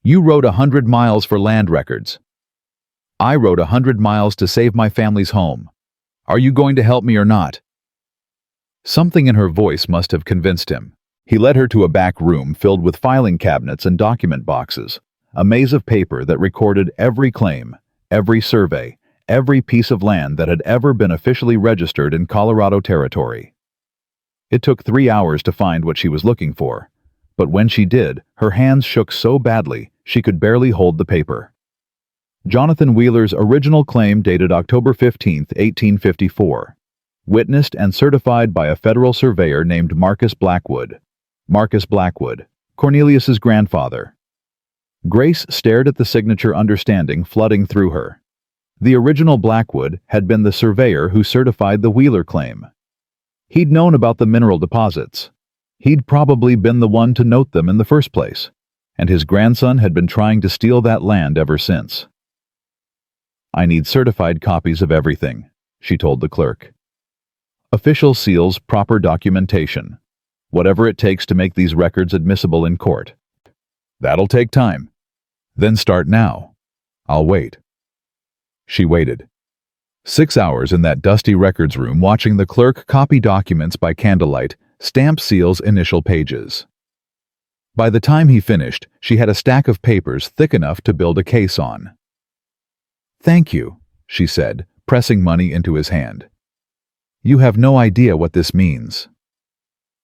You rode 100 miles for land records. I rode 100 miles to save my family's home. Are you going to help me or not? Something in her voice must have convinced him. He led her to a back room filled with filing cabinets and document boxes, a maze of paper that recorded every claim, every survey, every piece of land that had ever been officially registered in Colorado territory. It took 3 hours to find what she was looking for, but when she did, her hands shook so badly she could barely hold the paper. Jonathan Wheeler's original claim dated October 15, 1854. Witnessed and certified by a federal surveyor named Marcus Blackwood. Marcus Blackwood, Cornelius's grandfather. Grace stared at the signature, understanding flooding through her. The original Blackwood had been the surveyor who certified the Wheeler claim. He'd known about the mineral deposits. He'd probably been the one to note them in the first place, and his grandson had been trying to steal that land ever since. I need certified copies of everything, she told the clerk. Official seals, proper documentation. Whatever it takes to make these records admissible in court. That'll take time. Then start now. I'll wait. She waited. 6 hours in that dusty records room watching the clerk copy documents by candlelight, stamp seals initial pages. By the time he finished, she had a stack of papers thick enough to build a case on. Thank you, she said, pressing money into his hand. You have no idea what this means.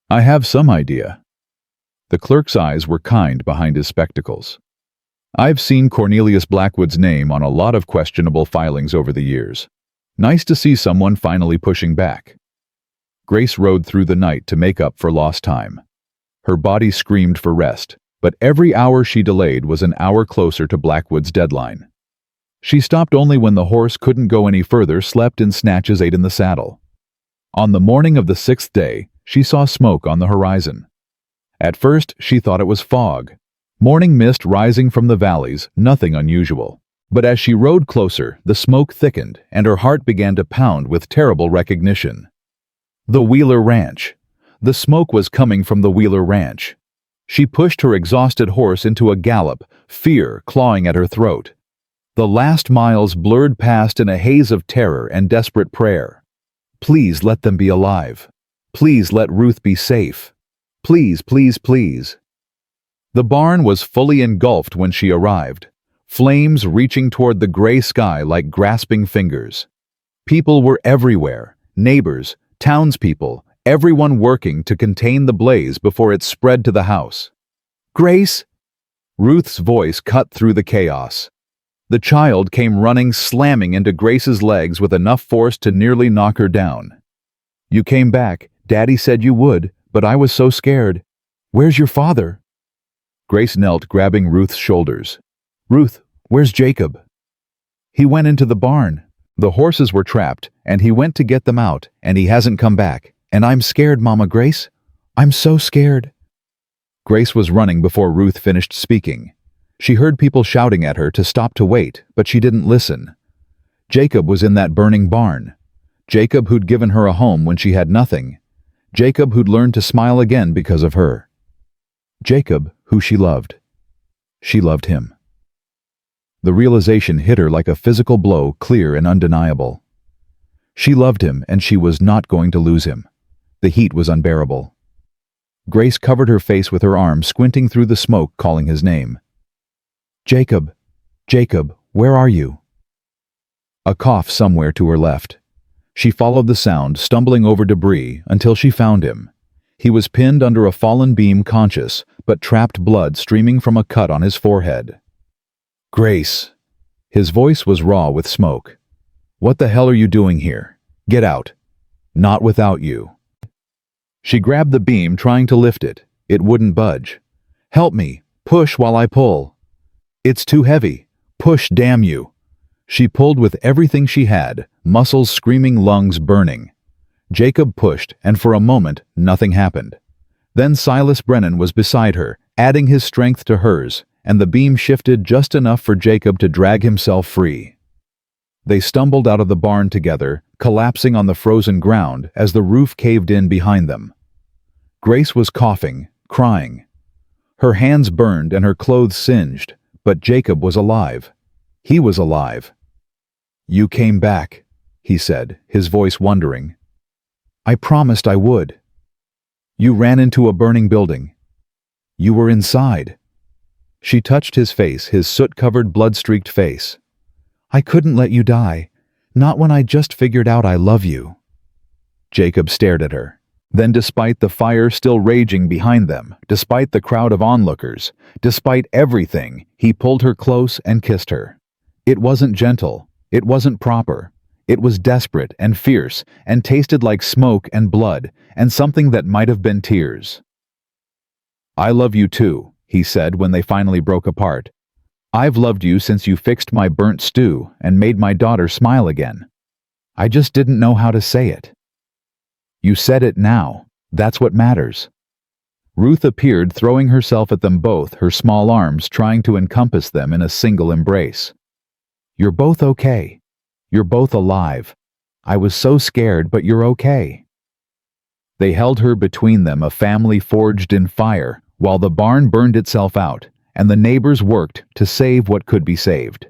I have some idea. The clerk's eyes were kind behind his spectacles. I've seen Cornelius Blackwood's name on a lot of questionable filings over the years. Nice to see someone finally pushing back. Grace rode through the night to make up for lost time. Her body screamed for rest, but every hour she delayed was an hour closer to Blackwood's deadline. She stopped only when the horse couldn't go any further, slept in snatches, ate in the saddle. On the morning of the 6th day, she saw smoke on the horizon. At first, she thought it was fog. Morning mist rising from the valleys, nothing unusual. But as she rode closer, the smoke thickened, and her heart began to pound with terrible recognition. The Wheeler Ranch. The smoke was coming from the Wheeler Ranch. She pushed her exhausted horse into a gallop, fear clawing at her throat. The last miles blurred past in a haze of terror and desperate prayer. Please let them be alive. Please let Ruth be safe. Please, please, please. The barn was fully engulfed when she arrived, flames reaching toward the gray sky like grasping fingers. People were everywhere, neighbors, townspeople, everyone working to contain the blaze before it spread to the house. "Grace!" Ruth's voice cut through the chaos. The child came running, slamming into Grace's legs with enough force to nearly knock her down. "You came back. Daddy said you would, but I was so scared. Where's your father?" Grace knelt, grabbing Ruth's shoulders. "Ruth, where's Jacob?" "He went into the barn. The horses were trapped, and he went to get them out, and he hasn't come back. And I'm scared, Mama Grace. I'm so scared." Grace was running before Ruth finished speaking. She heard people shouting at her to stop to wait, but she didn't listen. Jacob was in that burning barn. Jacob who'd given her a home when she had nothing. Jacob who'd learned to smile again because of her. Jacob, who she loved. She loved him. The realization hit her like a physical blow, clear and undeniable. She loved him, and she was not going to lose him. The heat was unbearable. Grace covered her face with her arm, squinting through the smoke, calling his name. "Jacob, Jacob, where are you?" A cough somewhere to her left. She followed the sound, stumbling over debris, until she found him. He was pinned under a fallen beam, conscious, but trapped blood streaming from a cut on his forehead. "Grace." His voice was raw with smoke. "What the hell are you doing here? Get out. Not without you." She grabbed the beam, trying to lift it. It wouldn't budge. "Help me. Push while I pull." "It's too heavy. Push, damn you." She pulled with everything she had, muscles screaming, lungs burning. Jacob pushed, and for a moment, nothing happened. Then Silas Brennan was beside her, adding his strength to hers, and the beam shifted just enough for Jacob to drag himself free. They stumbled out of the barn together, collapsing on the frozen ground as the roof caved in behind them. Grace was coughing, crying. Her hands burned and her clothes singed, but Jacob was alive. He was alive. "You came back," he said, his voice wondering. "I promised I would." "You ran into a burning building. You were inside." She touched his face, his soot-covered, blood-streaked face. "I couldn't let you die. Not when I just figured out I love you." Jacob stared at her. Then, despite the fire still raging behind them, despite the crowd of onlookers, despite everything, he pulled her close and kissed her. It wasn't gentle. It wasn't proper. It was desperate and fierce and tasted like smoke and blood and something that might have been tears. "I love you too," he said when they finally broke apart. "I've loved you since you fixed my burnt stew and made my daughter smile again. I just didn't know how to say it." "You said it now. That's what matters." Ruth appeared, throwing herself at them both, her small arms trying to encompass them in a single embrace. "You're both okay. You're both alive. I was so scared, but you're okay." They held her between them, a family forged in fire, while the barn burned itself out, and the neighbors worked to save what could be saved.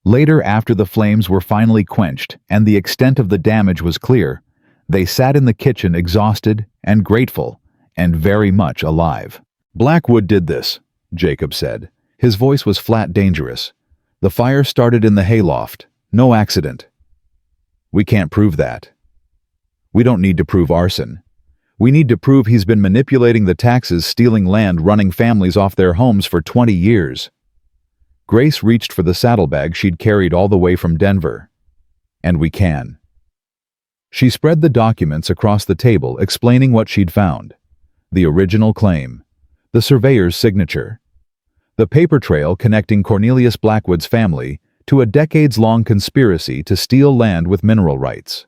Later, after the flames were finally quenched and the extent of the damage was clear, they sat in the kitchen, exhausted and grateful and very much alive. "Blackwood did this," Jacob said. His voice was flat, dangerous. "The fire started in the hayloft. No accident." "We can't prove that." "We don't need to prove arson. We need to prove he's been manipulating the taxes, stealing land, running families off their homes for 20 years. Grace reached for the saddlebag she'd carried all the way from Denver. "And we can." She spread the documents across the table, explaining what she'd found. The original claim, the surveyor's signature, the paper trail connecting Cornelius Blackwood's family to a decades-long conspiracy to steal land with mineral rights.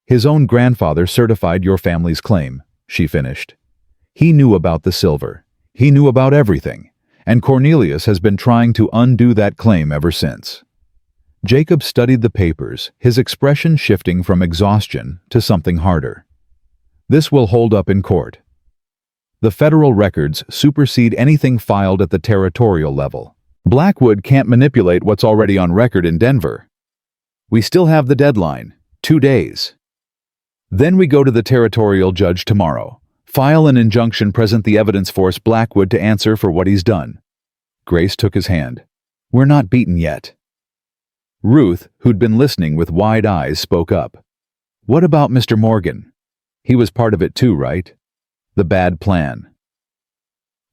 "His own grandfather certified your family's claim," she finished. "He knew about the silver. He knew about everything, and Cornelius has been trying to undo that claim ever since." Jacob studied the papers, his expression shifting from exhaustion to something harder. "This will hold up in court. The federal records supersede anything filed at the territorial level. Blackwood can't manipulate what's already on record in Denver. We still have the deadline, 2 days. Then we go to the territorial judge tomorrow, file an injunction, present the evidence, force Blackwood to answer for what he's done." Grace took his hand. "We're not beaten yet." Ruth, who'd been listening with wide eyes, spoke up. "What about Mr. Morgan? He was part of it too, right? The bad plan."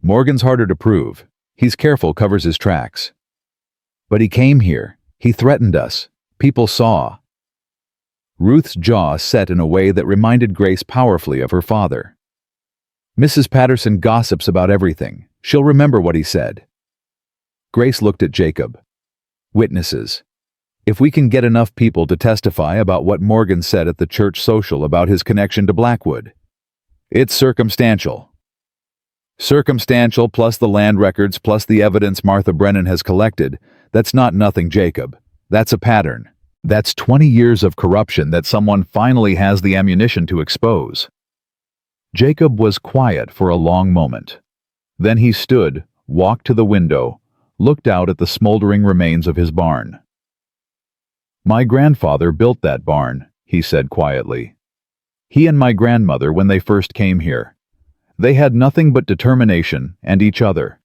"Morgan's harder to prove. He's careful, covers his tracks. But he came here. He threatened us. People saw." Ruth's jaw set in a way that reminded Grace powerfully of her father. "Mrs. Patterson gossips about everything. She'll remember what he said." Grace looked at Jacob. "Witnesses. If we can get enough people to testify about what Morgan said at the church social about his connection to Blackwood. It's circumstantial. Circumstantial plus the land records plus the evidence Martha Brennan has collected. That's not nothing, Jacob. That's a pattern. That's 20 years of corruption that someone finally has the ammunition to expose." Jacob was quiet for a long moment. Then he stood, walked to the window, looked out at the smoldering remains of his barn. "My grandfather built that barn," he said quietly. "He and my grandmother when they first came here. They had nothing but determination and each other.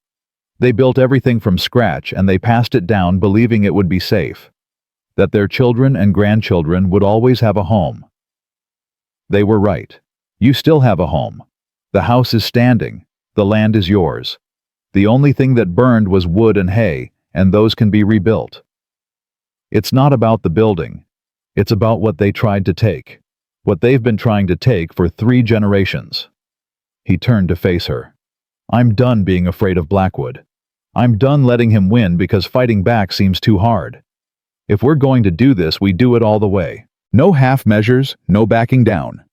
They built everything from scratch and they passed it down believing it would be safe, that their children and grandchildren would always have a home. They were right. You still have a home. The house is standing. The land is yours. The only thing that burned was wood and hay, and those can be rebuilt. It's not about the building. It's about what they tried to take. What they've been trying to take for 3 generations. He turned to face her. "I'm done being afraid of Blackwood. I'm done letting him win because fighting back seems too hard. If we're going to do this, we do it all the way. No half measures, no backing down."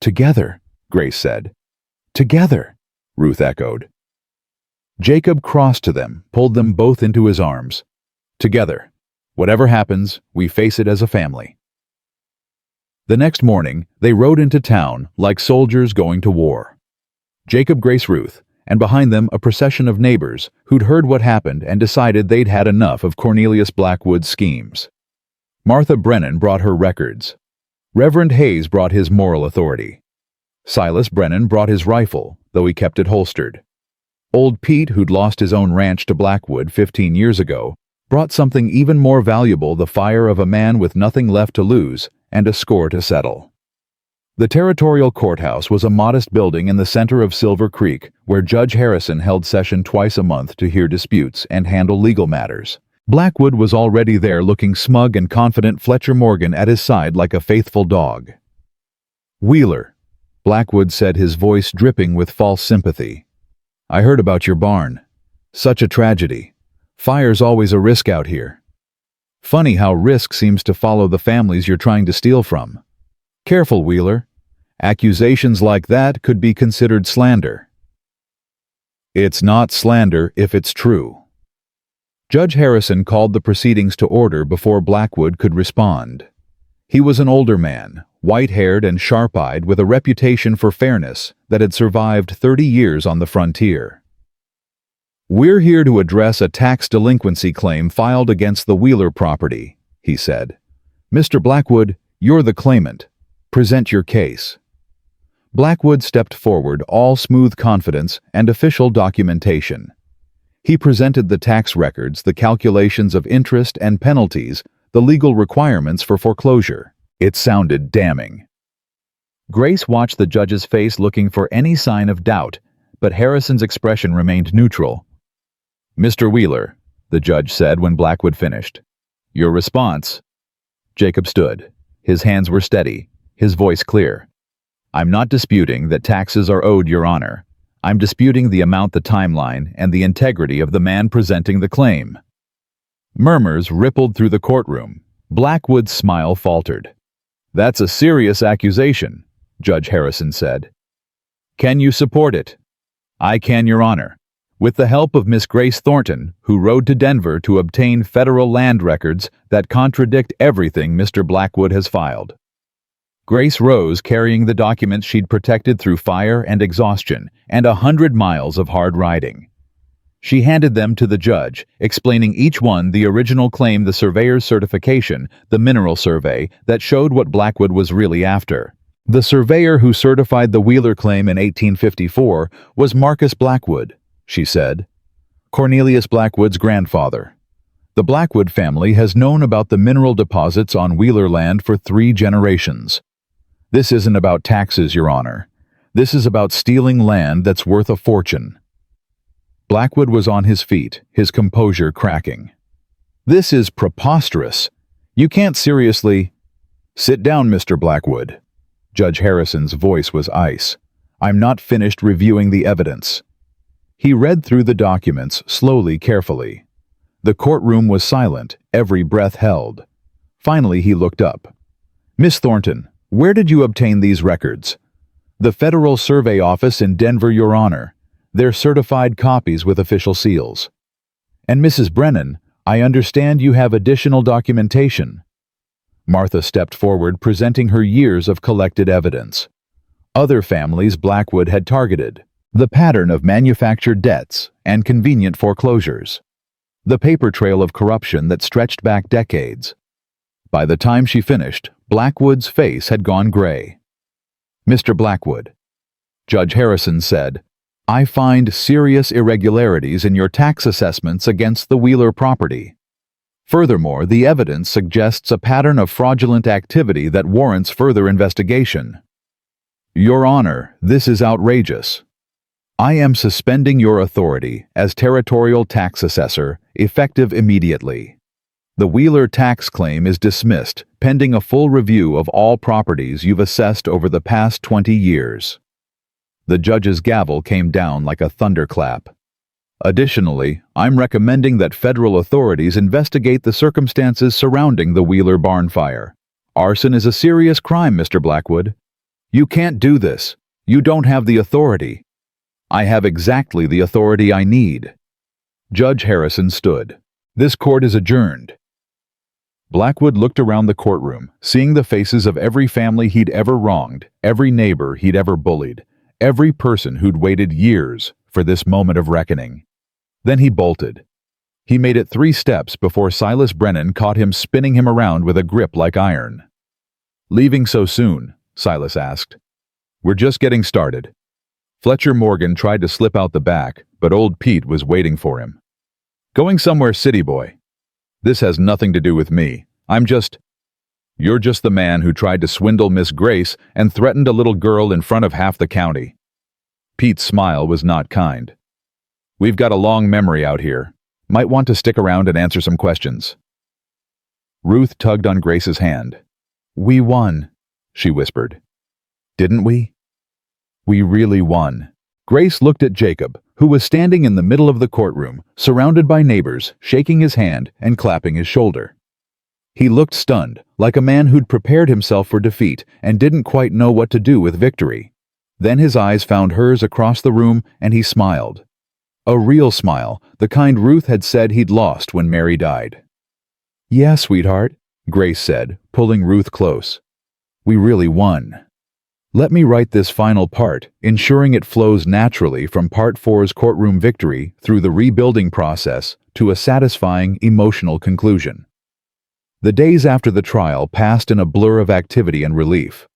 "Together," Grace said. "Together," Ruth echoed. Jacob crossed to them, pulled them both into his arms. "Together. Whatever happens, we face it as a family." The next morning, they rode into town like soldiers going to war. Jacob, Grace, Ruth, and behind them a procession of neighbors who'd heard what happened and decided they'd had enough of Cornelius Blackwood's schemes. Martha Brennan brought her records. Reverend Hayes brought his moral authority. Silas Brennan brought his rifle, though he kept it holstered. Old Pete, who'd lost his own ranch to Blackwood 15 years ago, brought something even more valuable, the fire of a man with nothing left to lose and a score to settle. The territorial courthouse was a modest building in the center of Silver Creek, where Judge Harrison held session twice a month to hear disputes and handle legal matters. Blackwood was already there, looking smug and confident, Fletcher Morgan at his side like a faithful dog. "Wheeler," Blackwood said, his voice dripping with false sympathy. "I heard about your barn. Such a tragedy. Fire's always a risk out here. Funny how risk seems to follow the families you're trying to steal from. Careful, Wheeler. Accusations like that could be considered slander." "It's not slander if it's true." Judge Harrison called the proceedings to order before Blackwood could respond. He was an older man, white-haired and sharp-eyed, with a reputation for fairness that had survived 30 years on the frontier. "We're here to address a tax delinquency claim filed against the Wheeler property," he said. "Mr. Blackwood, you're the claimant. Present your case." Blackwood stepped forward, all smooth confidence and official documentation. He presented the tax records, the calculations of interest and penalties, the legal requirements for foreclosure. It sounded damning. Grace watched the judge's face, looking for any sign of doubt, but Harrison's expression remained neutral. "Mr. Wheeler, the judge said when Blackwood finished. "Your response?" Jacob stood. His hands were steady, his voice clear. "I'm not disputing that taxes are owed, Your Honor. I'm disputing the amount, the timeline, and the integrity of the man presenting the claim." Murmurs rippled through the courtroom. Blackwood's smile faltered. "That's a serious accusation," Judge Harrison said. "Can you support it?" "I can, Your Honor. With the help of Miss Grace Thornton, who rode to Denver to obtain federal land records that contradict everything Mr. Blackwood has filed." Grace rose carrying the documents she'd protected through fire and exhaustion and 100 miles of hard riding. She handed them to the judge, explaining each one: the original claim, the surveyor's certification, the mineral survey that showed what Blackwood was really after. The surveyor who certified the Wheeler claim in 1854 was Marcus Blackwood, she said, Cornelius Blackwood's grandfather. The Blackwood family has known about the mineral deposits on Wheeler land for 3 generations. This isn't about taxes, Your Honor. This is about stealing land that's worth a fortune. Blackwood was on his feet, his composure cracking. "This is preposterous. You can't seriously—" "Sit down, Mr. Blackwood." Judge Harrison's voice was ice. "I'm not finished reviewing the evidence." He read through the documents slowly, carefully. The courtroom was silent, every breath held. Finally, he looked up. "Miss Thornton, where did you obtain these records?" "The Federal Survey Office in Denver, Your Honor. They're certified copies with official seals." "And Mrs. Brennan, I understand you have additional documentation." Martha stepped forward, presenting her years of collected evidence. Other families Blackwood had targeted, the pattern of manufactured debts and convenient foreclosures, the paper trail of corruption that stretched back decades. By the time she finished, Blackwood's face had gone gray. "Mr. Blackwood," Judge Harrison said, "I find serious irregularities in your tax assessments against the Wheeler property. Furthermore, the evidence suggests a pattern of fraudulent activity that warrants further investigation." "Your Honor, this is outrageous. I am suspending your authority as territorial tax assessor, effective immediately. The Wheeler tax claim is dismissed, pending a full review of all properties you've assessed over the past 20 years. The judge's gavel came down like a thunderclap. "Additionally, I'm recommending that federal authorities investigate the circumstances surrounding the Wheeler barn fire. Arson is a serious crime, Mr. Blackwood. You can't do this. You don't have the authority." "I have exactly the authority I need." Judge Harrison stood. "This court is adjourned." Blackwood looked around the courtroom, seeing the faces of every family he'd ever wronged, every neighbor he'd ever bullied, every person who'd waited years for this moment of reckoning. Then he bolted. He made it 3 steps before Silas Brennan caught him, spinning him around with a grip like iron. "Leaving so soon?" Silas asked. "We're just getting started." Fletcher Morgan tried to slip out the back, but old Pete was waiting for him. "Going somewhere, city boy. This has nothing to do with me. You're just the man who tried to swindle Miss Grace and threatened a little girl in front of half the county." Pete's smile was not kind. "We've got a long memory out here. Might want to stick around and answer some questions." Ruth tugged on Grace's hand. "We won," she whispered. "Didn't we?" "We really won." Grace looked at Jacob, who was standing in the middle of the courtroom, surrounded by neighbors, shaking his hand and clapping his shoulder. He looked stunned, like a man who'd prepared himself for defeat and didn't quite know what to do with victory. Then his eyes found hers across the room, and he smiled. A real smile, the kind Ruth had said he'd lost when Mary died. "Yeah, sweetheart," Grace said, pulling Ruth close. "We really won. Let me write this final part, ensuring it flows naturally from Part 4's courtroom victory through the rebuilding process to a satisfying, emotional conclusion." The days after the trial passed in a blur of activity and relief.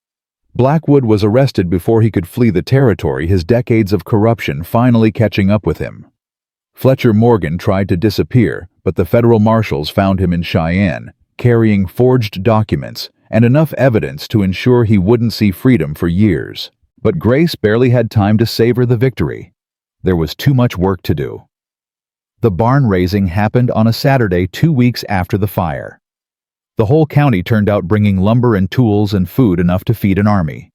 Blackwood was arrested before he could flee the territory, his decades of corruption finally catching up with him. Fletcher Morgan tried to disappear, but the federal marshals found him in Cheyenne, carrying forged documents and enough evidence to ensure he wouldn't see freedom for years. But Grace barely had time to savor the victory. There was too much work to do. The barn raising happened on a Saturday 2 weeks after the fire. The whole county turned out bringing lumber and tools and food enough to feed an army.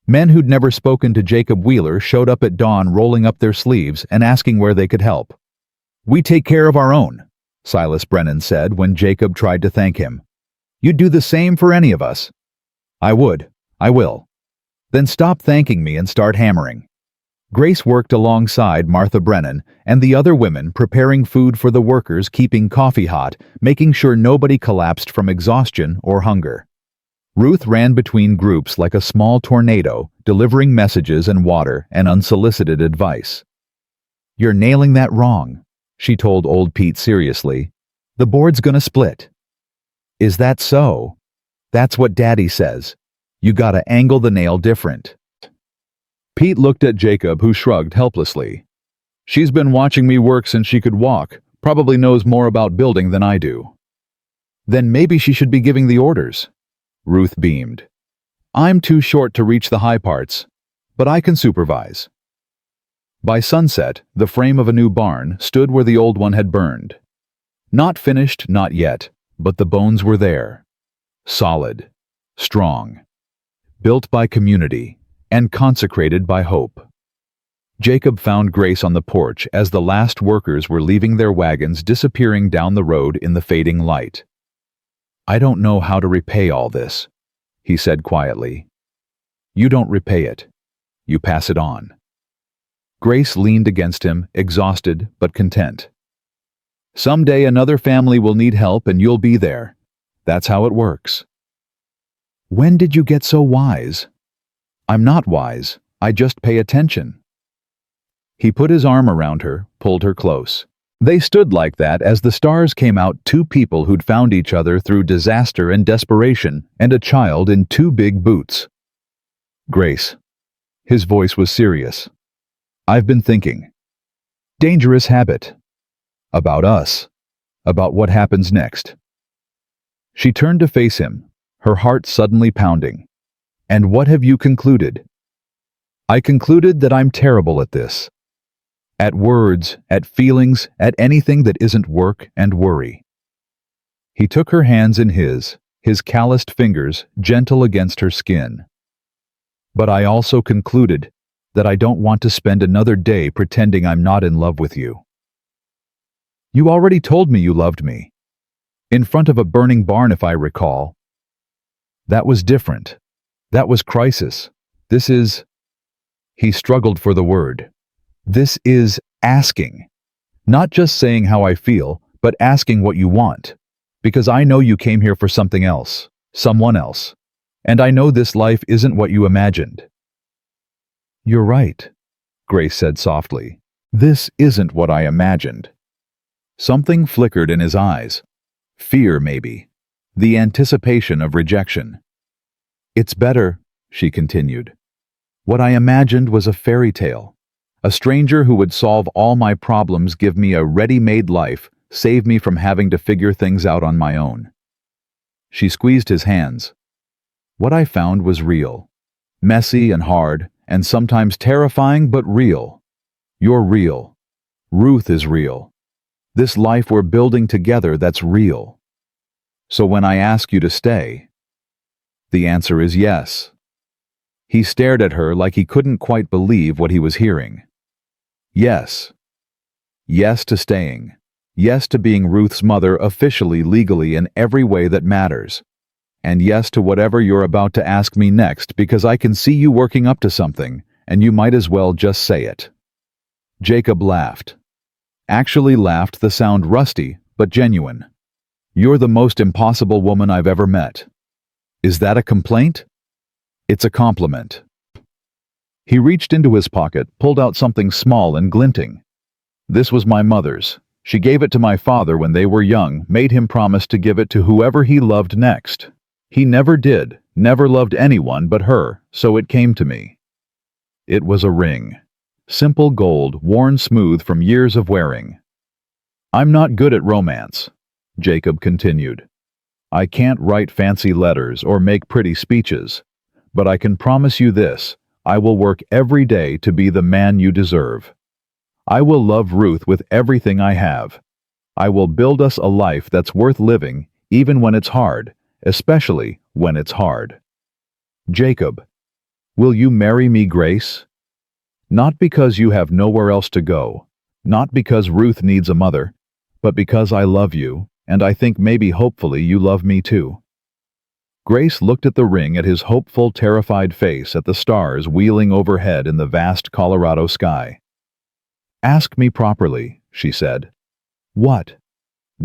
Men who'd never spoken to Jacob Wheeler showed up at dawn rolling up their sleeves and asking where they could help. "We take care of our own," Silas Brennan said when Jacob tried to thank him. "You'd do the same for any of us." "I would. I will." "Then stop thanking me and start hammering." Grace worked alongside Martha Brennan and the other women preparing food for the workers, keeping coffee hot, making sure nobody collapsed from exhaustion or hunger. Ruth ran between groups like a small tornado, delivering messages and water and unsolicited advice. "You're nailing that wrong," she told old Pete seriously. "The board's gonna split." "Is that so?" "That's what Daddy says. You gotta angle the nail different." Pete looked at Jacob, who shrugged helplessly. "She's been watching me work since she could walk, probably knows more about building than I do." "Then maybe she should be giving the orders." Ruth beamed. "I'm too short to reach the high parts, but I can supervise." By sunset, the frame of a new barn stood where the old one had burned. Not finished, not yet, but the bones were there. Solid, strong, built by community, and consecrated by hope. Jacob found Grace on the porch as the last workers were leaving their wagons, disappearing down the road in the fading light. "I don't know how to repay all this," he said quietly. "You don't repay it. You pass it on." Grace leaned against him, exhausted but content. "Someday another family will need help and you'll be there. That's how it works." "When did you get so wise?" "I'm not wise. I just pay attention." He put his arm around her, pulled her close. They stood like that as the stars came out, two people who'd found each other through disaster and desperation, and a child in two big boots. "Grace." His voice was serious. "I've been thinking. Dangerous habit. About us. About what happens next." She turned to face him, her heart suddenly pounding. "And what have you concluded?" "I concluded that I'm terrible at this. At words, at feelings, at anything that isn't work and worry." He took her hands in his calloused fingers gentle against her skin. "But I also concluded that I don't want to spend another day pretending I'm not in love with you." "You already told me you loved me. In front of a burning barn, if I recall." "That was different. That was crisis. This is..." He struggled for the word. "This is asking. Not just saying how I feel, but asking what you want. Because I know you came here for something else, someone else. And I know this life isn't what you imagined." "You're right," Grace said softly. "This isn't what I imagined." Something flickered in his eyes. Fear, maybe. The anticipation of rejection. "It's better," she continued. "What I imagined was a fairy tale. A stranger who would solve all my problems, give me a ready-made life, save me from having to figure things out on my own." She squeezed his hands. "What I found was real. Messy and hard, and sometimes terrifying, but real. You're real. Ruth is real. This life we're building together, that's real. So when I ask you to stay..." "The answer is yes." He stared at her like he couldn't quite believe what he was hearing. "Yes. Yes to staying. Yes to being Ruth's mother officially, legally, in every way that matters. And yes to whatever you're about to ask me next, because I can see you working up to something, and you might as well just say it." Jacob laughed. Actually laughed, the sound rusty, but genuine. "You're the most impossible woman I've ever met." "Is that a complaint?" "It's a compliment." He reached into his pocket, pulled out something small and glinting. "This was my mother's. She gave it to my father when they were young, made him promise to give it to whoever he loved next. He never did, never loved anyone but her, so it came to me." It was a ring. Simple gold, worn smooth from years of wearing. "I'm not good at romance," Jacob continued. "I can't write fancy letters or make pretty speeches. But I can promise you this, I will work every day to be the man you deserve. I will love Ruth with everything I have. I will build us a life that's worth living, even when it's hard, especially when it's hard. Jacob, will you marry me, Grace? Not because you have nowhere else to go, not because Ruth needs a mother, but because I love you, and I think maybe hopefully you love me too. Grace looked at the ring, at his hopeful, terrified face, at the stars wheeling overhead in the vast Colorado sky. Ask me properly, she said. What?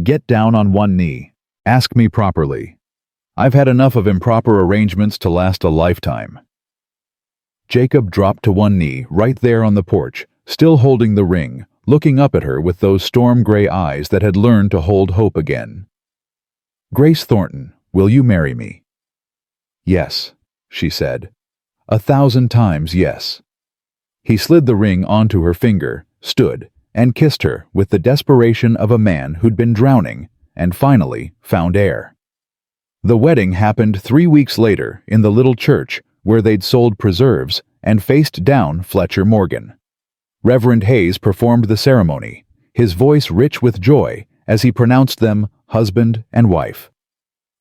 Get down on one knee. Ask me properly. I've had enough of improper arrangements to last a lifetime. Jacob dropped to one knee right there on the porch, still holding the ring, looking up at her with those storm-gray eyes that had learned to hold hope again. Grace Thornton, will you marry me? Yes, she said. 1,000 times yes. He slid the ring onto her finger, stood, and kissed her with the desperation of a man who'd been drowning and finally found air. The wedding happened 3 weeks later in the little church where they'd sold preserves and faced down Fletcher Morgan. Reverend Hayes performed the ceremony, his voice rich with joy as he pronounced them husband and wife.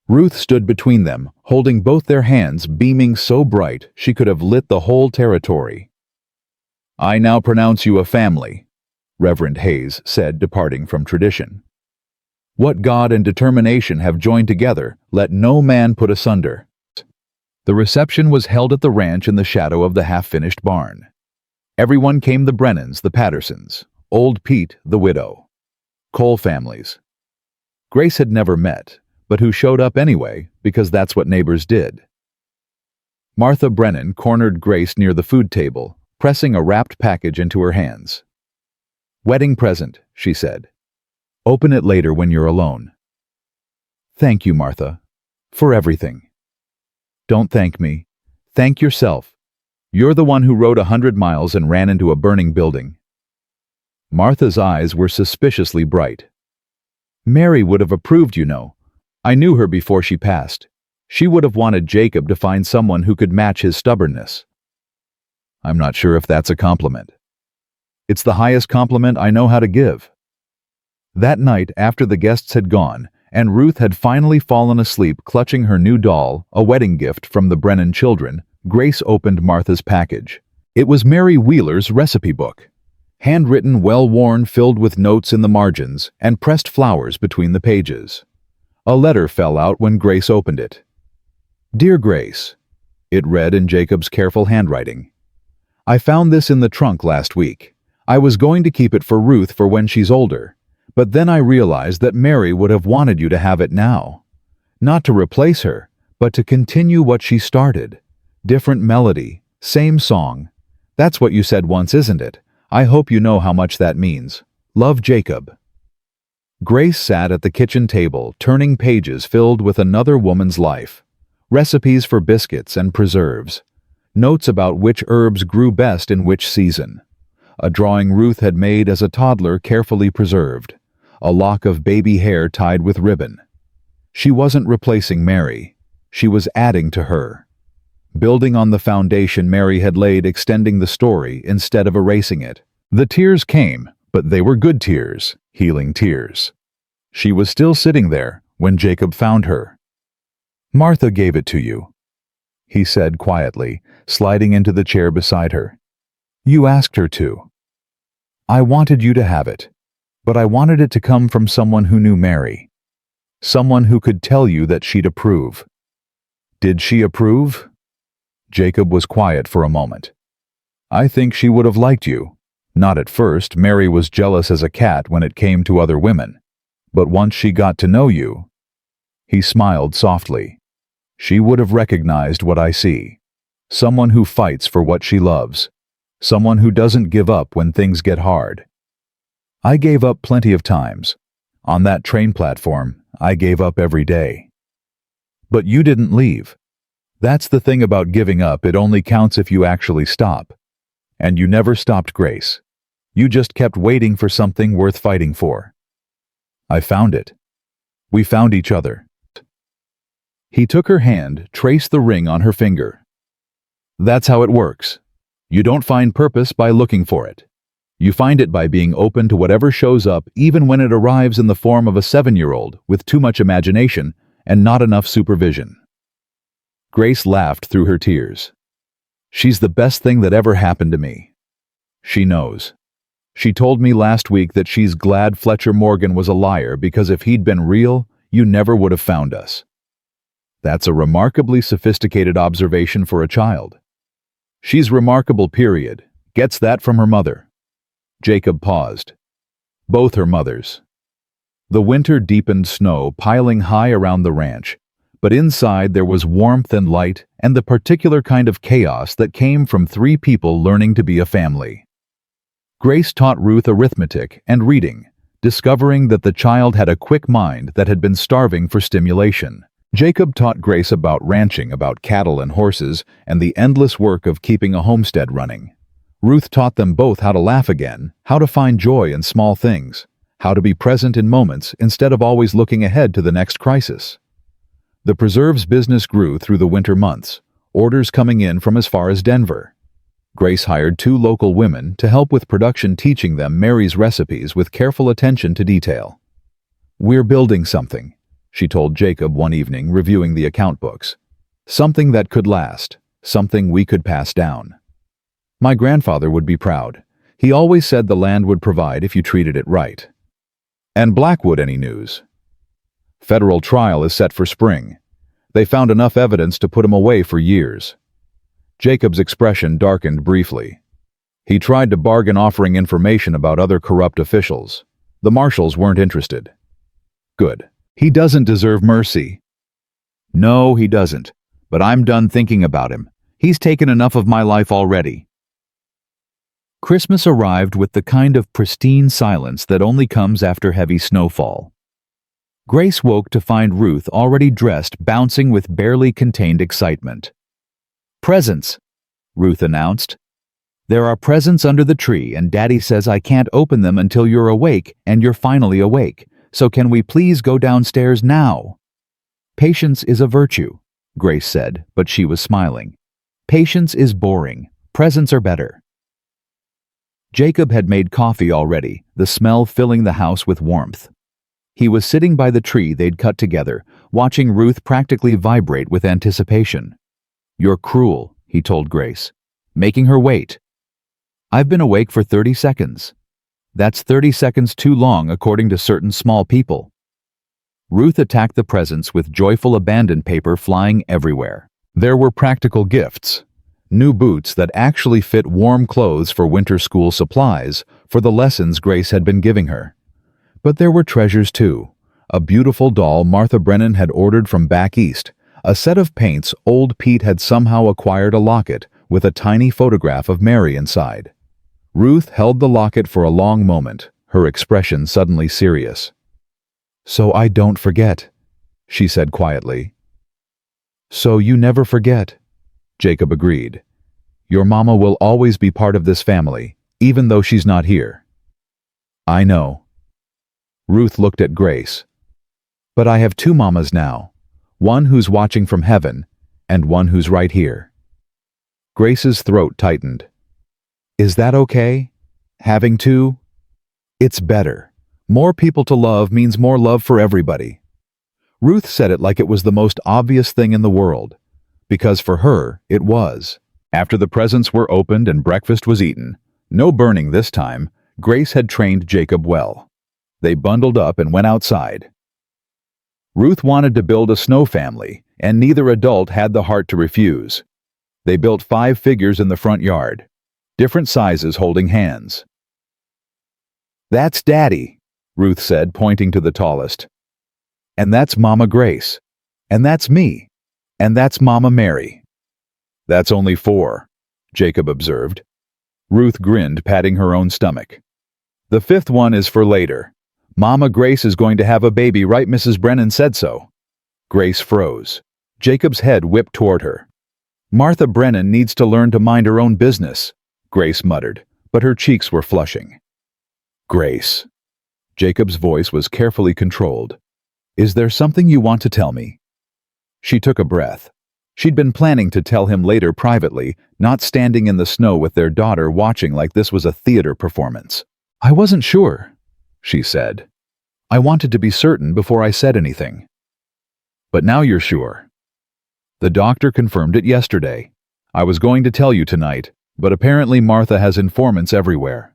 Ruth stood between them, holding both their hands, beaming so bright she could have lit the whole territory. I now pronounce you a family, Reverend Hayes said, departing from tradition. What God and determination have joined together, let no man put asunder. The reception was held at the ranch in the shadow of the half-finished barn. Everyone came: the Brennans, the Pattersons, old Pete, the widow, Cole families. Grace had never met, but who showed up anyway because that's what neighbors did. Martha Brennan cornered Grace near the food table, pressing a wrapped package into her hands. Wedding present, she said. Open it later when you're alone. Thank you, Martha, for everything. Don't thank me. Thank yourself. You're the one who rode 100 miles and ran into a burning building. Martha's eyes were suspiciously bright. Mary would have approved, you know. I knew her before she passed. She would have wanted Jacob to find someone who could match his stubbornness. I'm not sure if that's a compliment. It's the highest compliment I know how to give. That night, after the guests had gone, and Ruth had finally fallen asleep clutching her new doll, a wedding gift from the Brennan children, Grace opened Martha's package. It was Mary Wheeler's recipe book. Handwritten, well-worn, filled with notes in the margins, and pressed flowers between the pages. A letter fell out when Grace opened it. Dear Grace, it read in Jacob's careful handwriting. I found this in the trunk last week. I was going to keep it for Ruth for when she's older, but then I realized that Mary would have wanted you to have it now. Not to replace her, but to continue what she started. Different melody, same song. That's what you said once, isn't it? I hope you know how much that means. Love, Jacob. Grace sat at the kitchen table, turning pages filled with another woman's life. Recipes for biscuits and preserves. Notes about which herbs grew best in which season. A drawing Ruth had made as a toddler, carefully preserved. A lock of baby hair tied with ribbon. She wasn't replacing Mary. She was adding to her. Building on the foundation Mary had laid, extending the story instead of erasing it. The tears came, but they were good tears, healing tears. She was still sitting there when Jacob found her. Martha gave it to you, he said quietly, sliding into the chair beside her. You asked her to. I wanted you to have it, but I wanted it to come from someone who knew Mary. Someone who could tell you that she'd approve. Did she approve? Jacob was quiet for a moment. I think she would have liked you. Not at first. Mary was jealous as a cat when it came to other women. But once she got to know you, he smiled softly. She would have recognized what I see. Someone who fights for what she loves. Someone who doesn't give up when things get hard. I gave up plenty of times. On that train platform, I gave up every day. But you didn't leave. That's the thing about giving up, it only counts if you actually stop. And you never stopped, Grace. You just kept waiting for something worth fighting for. I found it. We found each other. He took her hand, traced the ring on her finger. That's how it works. You don't find purpose by looking for it. You find it by being open to whatever shows up, even when it arrives in the form of a 7-year-old with too much imagination and not enough supervision. Grace laughed through her tears. She's the best thing that ever happened to me. She knows. She told me last week that she's glad Fletcher Morgan was a liar because if he'd been real, you never would have found us. That's a remarkably sophisticated observation for a child. She's remarkable, period. Gets that from her mother. Jacob paused. Both her mothers. The winter deepened snow piling high around the ranch, but inside there was warmth and light and the particular kind of chaos that came from 3 people learning to be a family. Grace taught Ruth arithmetic and reading, discovering that the child had a quick mind that had been starving for stimulation. Jacob taught Grace about ranching, about cattle and horses, and the endless work of keeping a homestead running. Ruth taught them both how to laugh again, how to find joy in small things, how to be present in moments instead of always looking ahead to the next crisis. The preserves business grew through the winter months, orders coming in from as far as Denver. Grace hired 2 local women to help with production, teaching them Mary's recipes with careful attention to detail. "We're building something," she told Jacob one evening, reviewing the account books. "Something that could last, something we could pass down. My grandfather would be proud. He always said the land would provide if you treated it right." "And Blackwood, any news?" "Federal trial is set for spring. They found enough evidence to put him away for years." Jacob's expression darkened briefly. He tried to bargain, offering information about other corrupt officials. The marshals weren't interested. "Good. He doesn't deserve mercy." "No, he doesn't. But I'm done thinking about him. He's taken enough of my life already." Christmas arrived with the kind of pristine silence that only comes after heavy snowfall. Grace woke to find Ruth already dressed, bouncing with barely contained excitement. "Presents," Ruth announced. "There are presents under the tree, and Daddy says I can't open them until you're awake, and you're finally awake. So can we please go downstairs now?" "Patience is a virtue," Grace said, but she was smiling. "Patience is boring. Presents are better." Jacob had made coffee already, the smell filling the house with warmth. He was sitting by the tree they'd cut together, watching Ruth practically vibrate with anticipation. "You're cruel," he told Grace, making her wait. "I've been awake for 30 seconds. That's 30 seconds too long, according to certain small people." Ruth attacked the presents with joyful abandon, paper flying everywhere. There were practical gifts. New boots that actually fit, warm clothes for winter school supplies for the lessons Grace had been giving her. But there were treasures too. A beautiful doll Martha Brennan had ordered from back east, a set of paints old Pete had somehow acquired, a locket with a tiny photograph of Mary inside. Ruth held the locket for a long moment, her expression suddenly serious. "So I don't forget," she said quietly. "So you never forget," Jacob agreed. "Your mama will always be part of this family, even though she's not here." "I know." Ruth looked at Grace. "But I have 2 mamas now, one who's watching from heaven and one who's right here." Grace's throat tightened. "Is that okay? Having 2? It's better. More people to love means more love for everybody." Ruth said it like it was the most obvious thing in the world, because for her, it was. After the presents were opened and breakfast was eaten, no burning this time, Grace had trained Jacob well. They bundled up and went outside. Ruth wanted to build a snow family, and neither adult had the heart to refuse. They built 5 figures in the front yard, different sizes holding hands. "That's Daddy," Ruth said, pointing to the tallest. "And that's Mama Grace. And that's me. And that's Mama Mary." "That's only 4, Jacob observed. Ruth grinned, patting her own stomach. "The 5th one is for later. Mama Grace is going to have a baby, right? Mrs. Brennan said so." Grace froze. Jacob's head whipped toward her. "Martha Brennan needs to learn to mind her own business," Grace muttered, but her cheeks were flushing. "Grace." Jacob's voice was carefully controlled. "Is there something you want to tell me?" She took a breath. She'd been planning to tell him later privately, not standing in the snow with their daughter watching like this was a theater performance. "I wasn't sure," she said. "I wanted to be certain before I said anything." "But now you're sure." "The doctor confirmed it yesterday. I was going to tell you tonight, but apparently Martha has informants everywhere."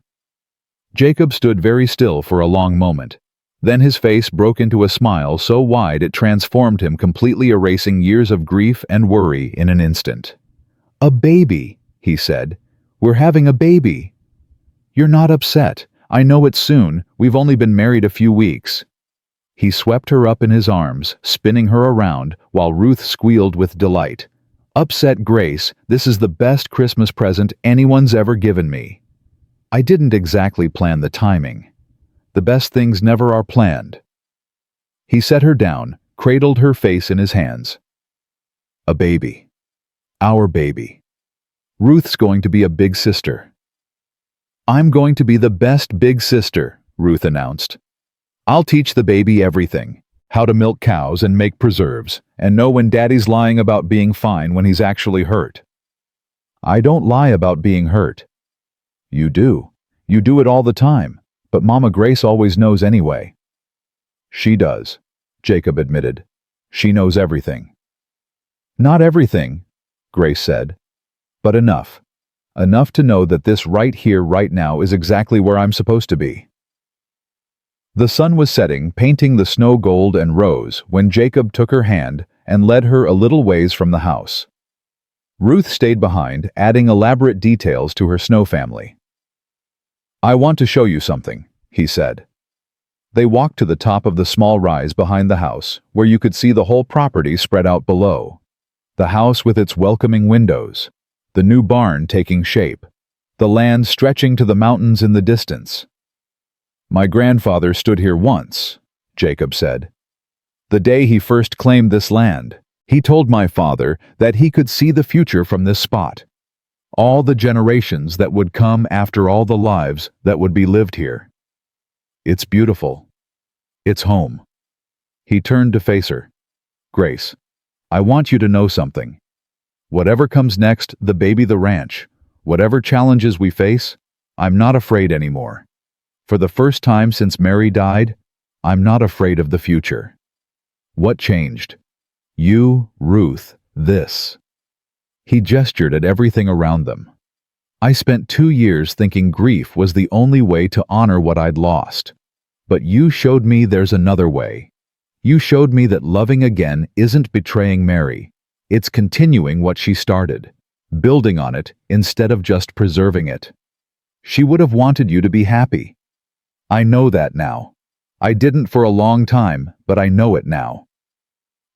Jacob stood very still for a long moment. Then his face broke into a smile so wide it transformed him, completely erasing years of grief and worry in an instant. "A baby," he said. "We're having a baby." "You're not upset. I know it's soon. We've only been married a few weeks." He swept her up in his arms, spinning her around, while Ruth squealed with delight. "Upset, Grace, this is the best Christmas present anyone's ever given me." "I didn't exactly plan the timing. The best things never are planned." He set her down, cradled her face in his hands. "A baby. Our baby. Ruth's going to be a big sister." "I'm going to be the best big sister," Ruth announced. "I'll teach the baby everything. How to milk cows and make preserves, and know when Daddy's lying about being fine when he's actually hurt." "I don't lie about being hurt." "You do. You do it all the time. But Mama Grace always knows anyway." "She does," Jacob admitted. "She knows everything." "Not everything," Grace said, "but enough. Enough to know that this right here, right now is exactly where I'm supposed to be." The sun was setting, painting the snow gold and rose, when Jacob took her hand and led her a little ways from the house. Ruth stayed behind, adding elaborate details to her snow family. "I want to show you something," he said. They walked to the top of the small rise behind the house, where you could see the whole property spread out below. The house with its welcoming windows, the new barn taking shape, the land stretching to the mountains in the distance. "My grandfather stood here once," Jacob said. "The day he first claimed this land, he told my father that he could see the future from this spot. All the generations that would come after, all the lives that would be lived here. It's beautiful. It's home." He turned to face her. "Grace, I want you to know something. Whatever comes next, the baby, the ranch, whatever challenges we face, I'm not afraid anymore. For the first time since Mary died, I'm not afraid of the future." "What changed?" "You, Ruth, this." He gestured at everything around them. "I spent 2 years thinking grief was the only way to honor what I'd lost. But you showed me there's another way. You showed me that loving again isn't betraying Mary. It's continuing what she started, building on it instead of just preserving it. She would have wanted you to be happy. I know that now. I didn't for a long time, but I know it now."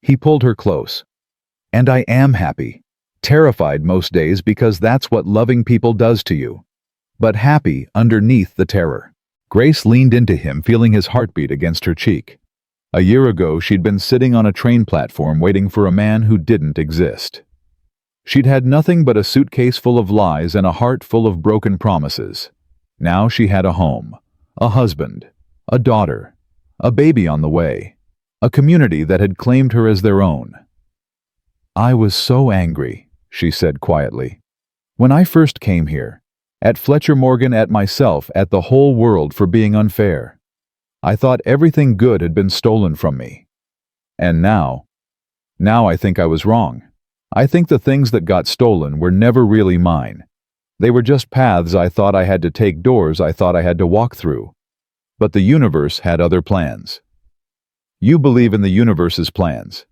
He pulled her close. "And I am happy. Terrified most days because that's what loving people does to you. But happy underneath the terror." Grace leaned into him, feeling his heartbeat against her cheek. A year ago, she'd been sitting on a train platform waiting for a man who didn't exist. She'd had nothing but a suitcase full of lies and a heart full of broken promises. Now she had a home, a husband, a daughter, a baby on the way, a community that had claimed her as their own. "I was so angry," she said quietly. "When I first came here, at Fletcher Morgan, at myself, at the whole world for being unfair. I thought everything good had been stolen from me. And now I think I was wrong. I think the things that got stolen were never really mine. They were just paths I thought I had to take, doors I thought I had to walk through. But the universe had other plans." "You believe in the universe's plans."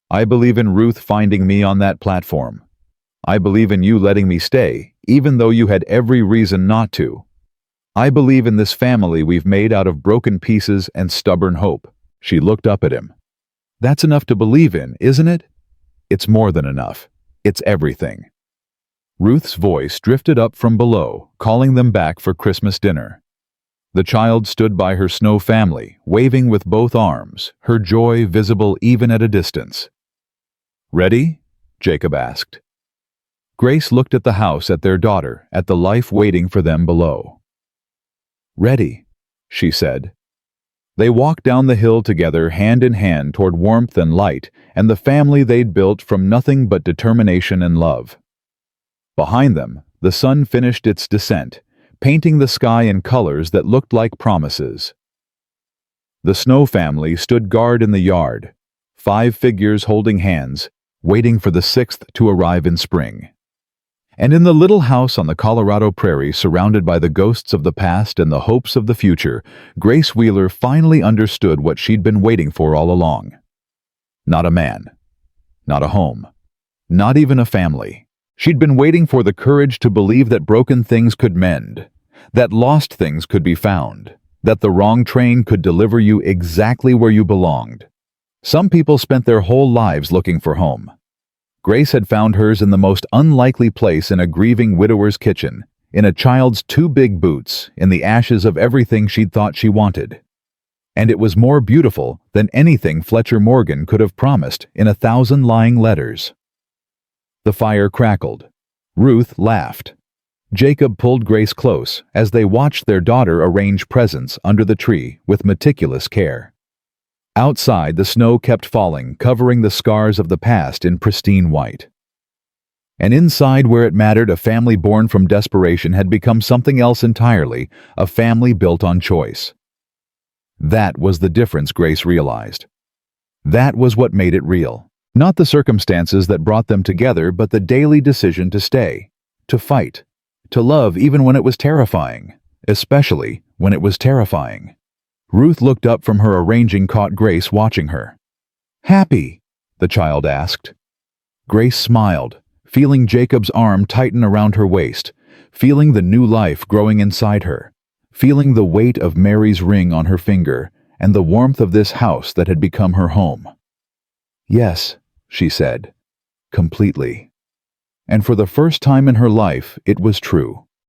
"I believe in Ruth finding me on that platform. I believe in you letting me stay, even though you had every reason not to. I believe in this family we've made out of broken pieces and stubborn hope." She looked up at him. "That's enough to believe in, isn't it?" "It's more than enough. It's everything." Ruth's voice drifted up from below, calling them back for Christmas dinner. The child stood by her snow family, waving with both arms, her joy visible even at a distance. "Ready?" Jacob asked. Grace looked at the house, at their daughter, at the life waiting for them below. "Ready," she said. They walked down the hill together, hand in hand toward warmth and light, and the family they'd built from nothing but determination and love. Behind them, the sun finished its descent, painting the sky in colors that looked like promises. The Snow family stood guard in the yard, 5 figures holding hands, waiting for the 6th to arrive in spring. And in the little house on the Colorado prairie, surrounded by the ghosts of the past and the hopes of the future, Grace Wheeler finally understood what she'd been waiting for all along. Not a man, not a home, not even a family. She'd been waiting for the courage to believe that broken things could mend, that lost things could be found, that the wrong train could deliver you exactly where you belonged. Some people spent their whole lives looking for home. Grace had found hers in the most unlikely place, in a grieving widower's kitchen, in a child's 2 big boots, in the ashes of everything she'd thought she wanted. And it was more beautiful than anything Fletcher Morgan could have promised in 1,000 lying letters. The fire crackled. Ruth laughed. Jacob pulled Grace close as they watched their daughter arrange presents under the tree with meticulous care. Outside, the snow kept falling, covering the scars of the past in pristine white. And inside, where it mattered, a family born from desperation had become something else entirely, a family built on choice. That was the difference, Grace realized. That was what made it real. Not the circumstances that brought them together, but the daily decision to stay, to fight, to love even when it was terrifying, especially when it was terrifying. Ruth looked up from her arranging, caught Grace watching her. "Happy?" the child asked. Grace smiled, feeling Jacob's arm tighten around her waist, feeling the new life growing inside her, feeling the weight of Mary's ring on her finger and the warmth of this house that had become her home. "Yes," she said, "completely." And for the first time in her life, it was true.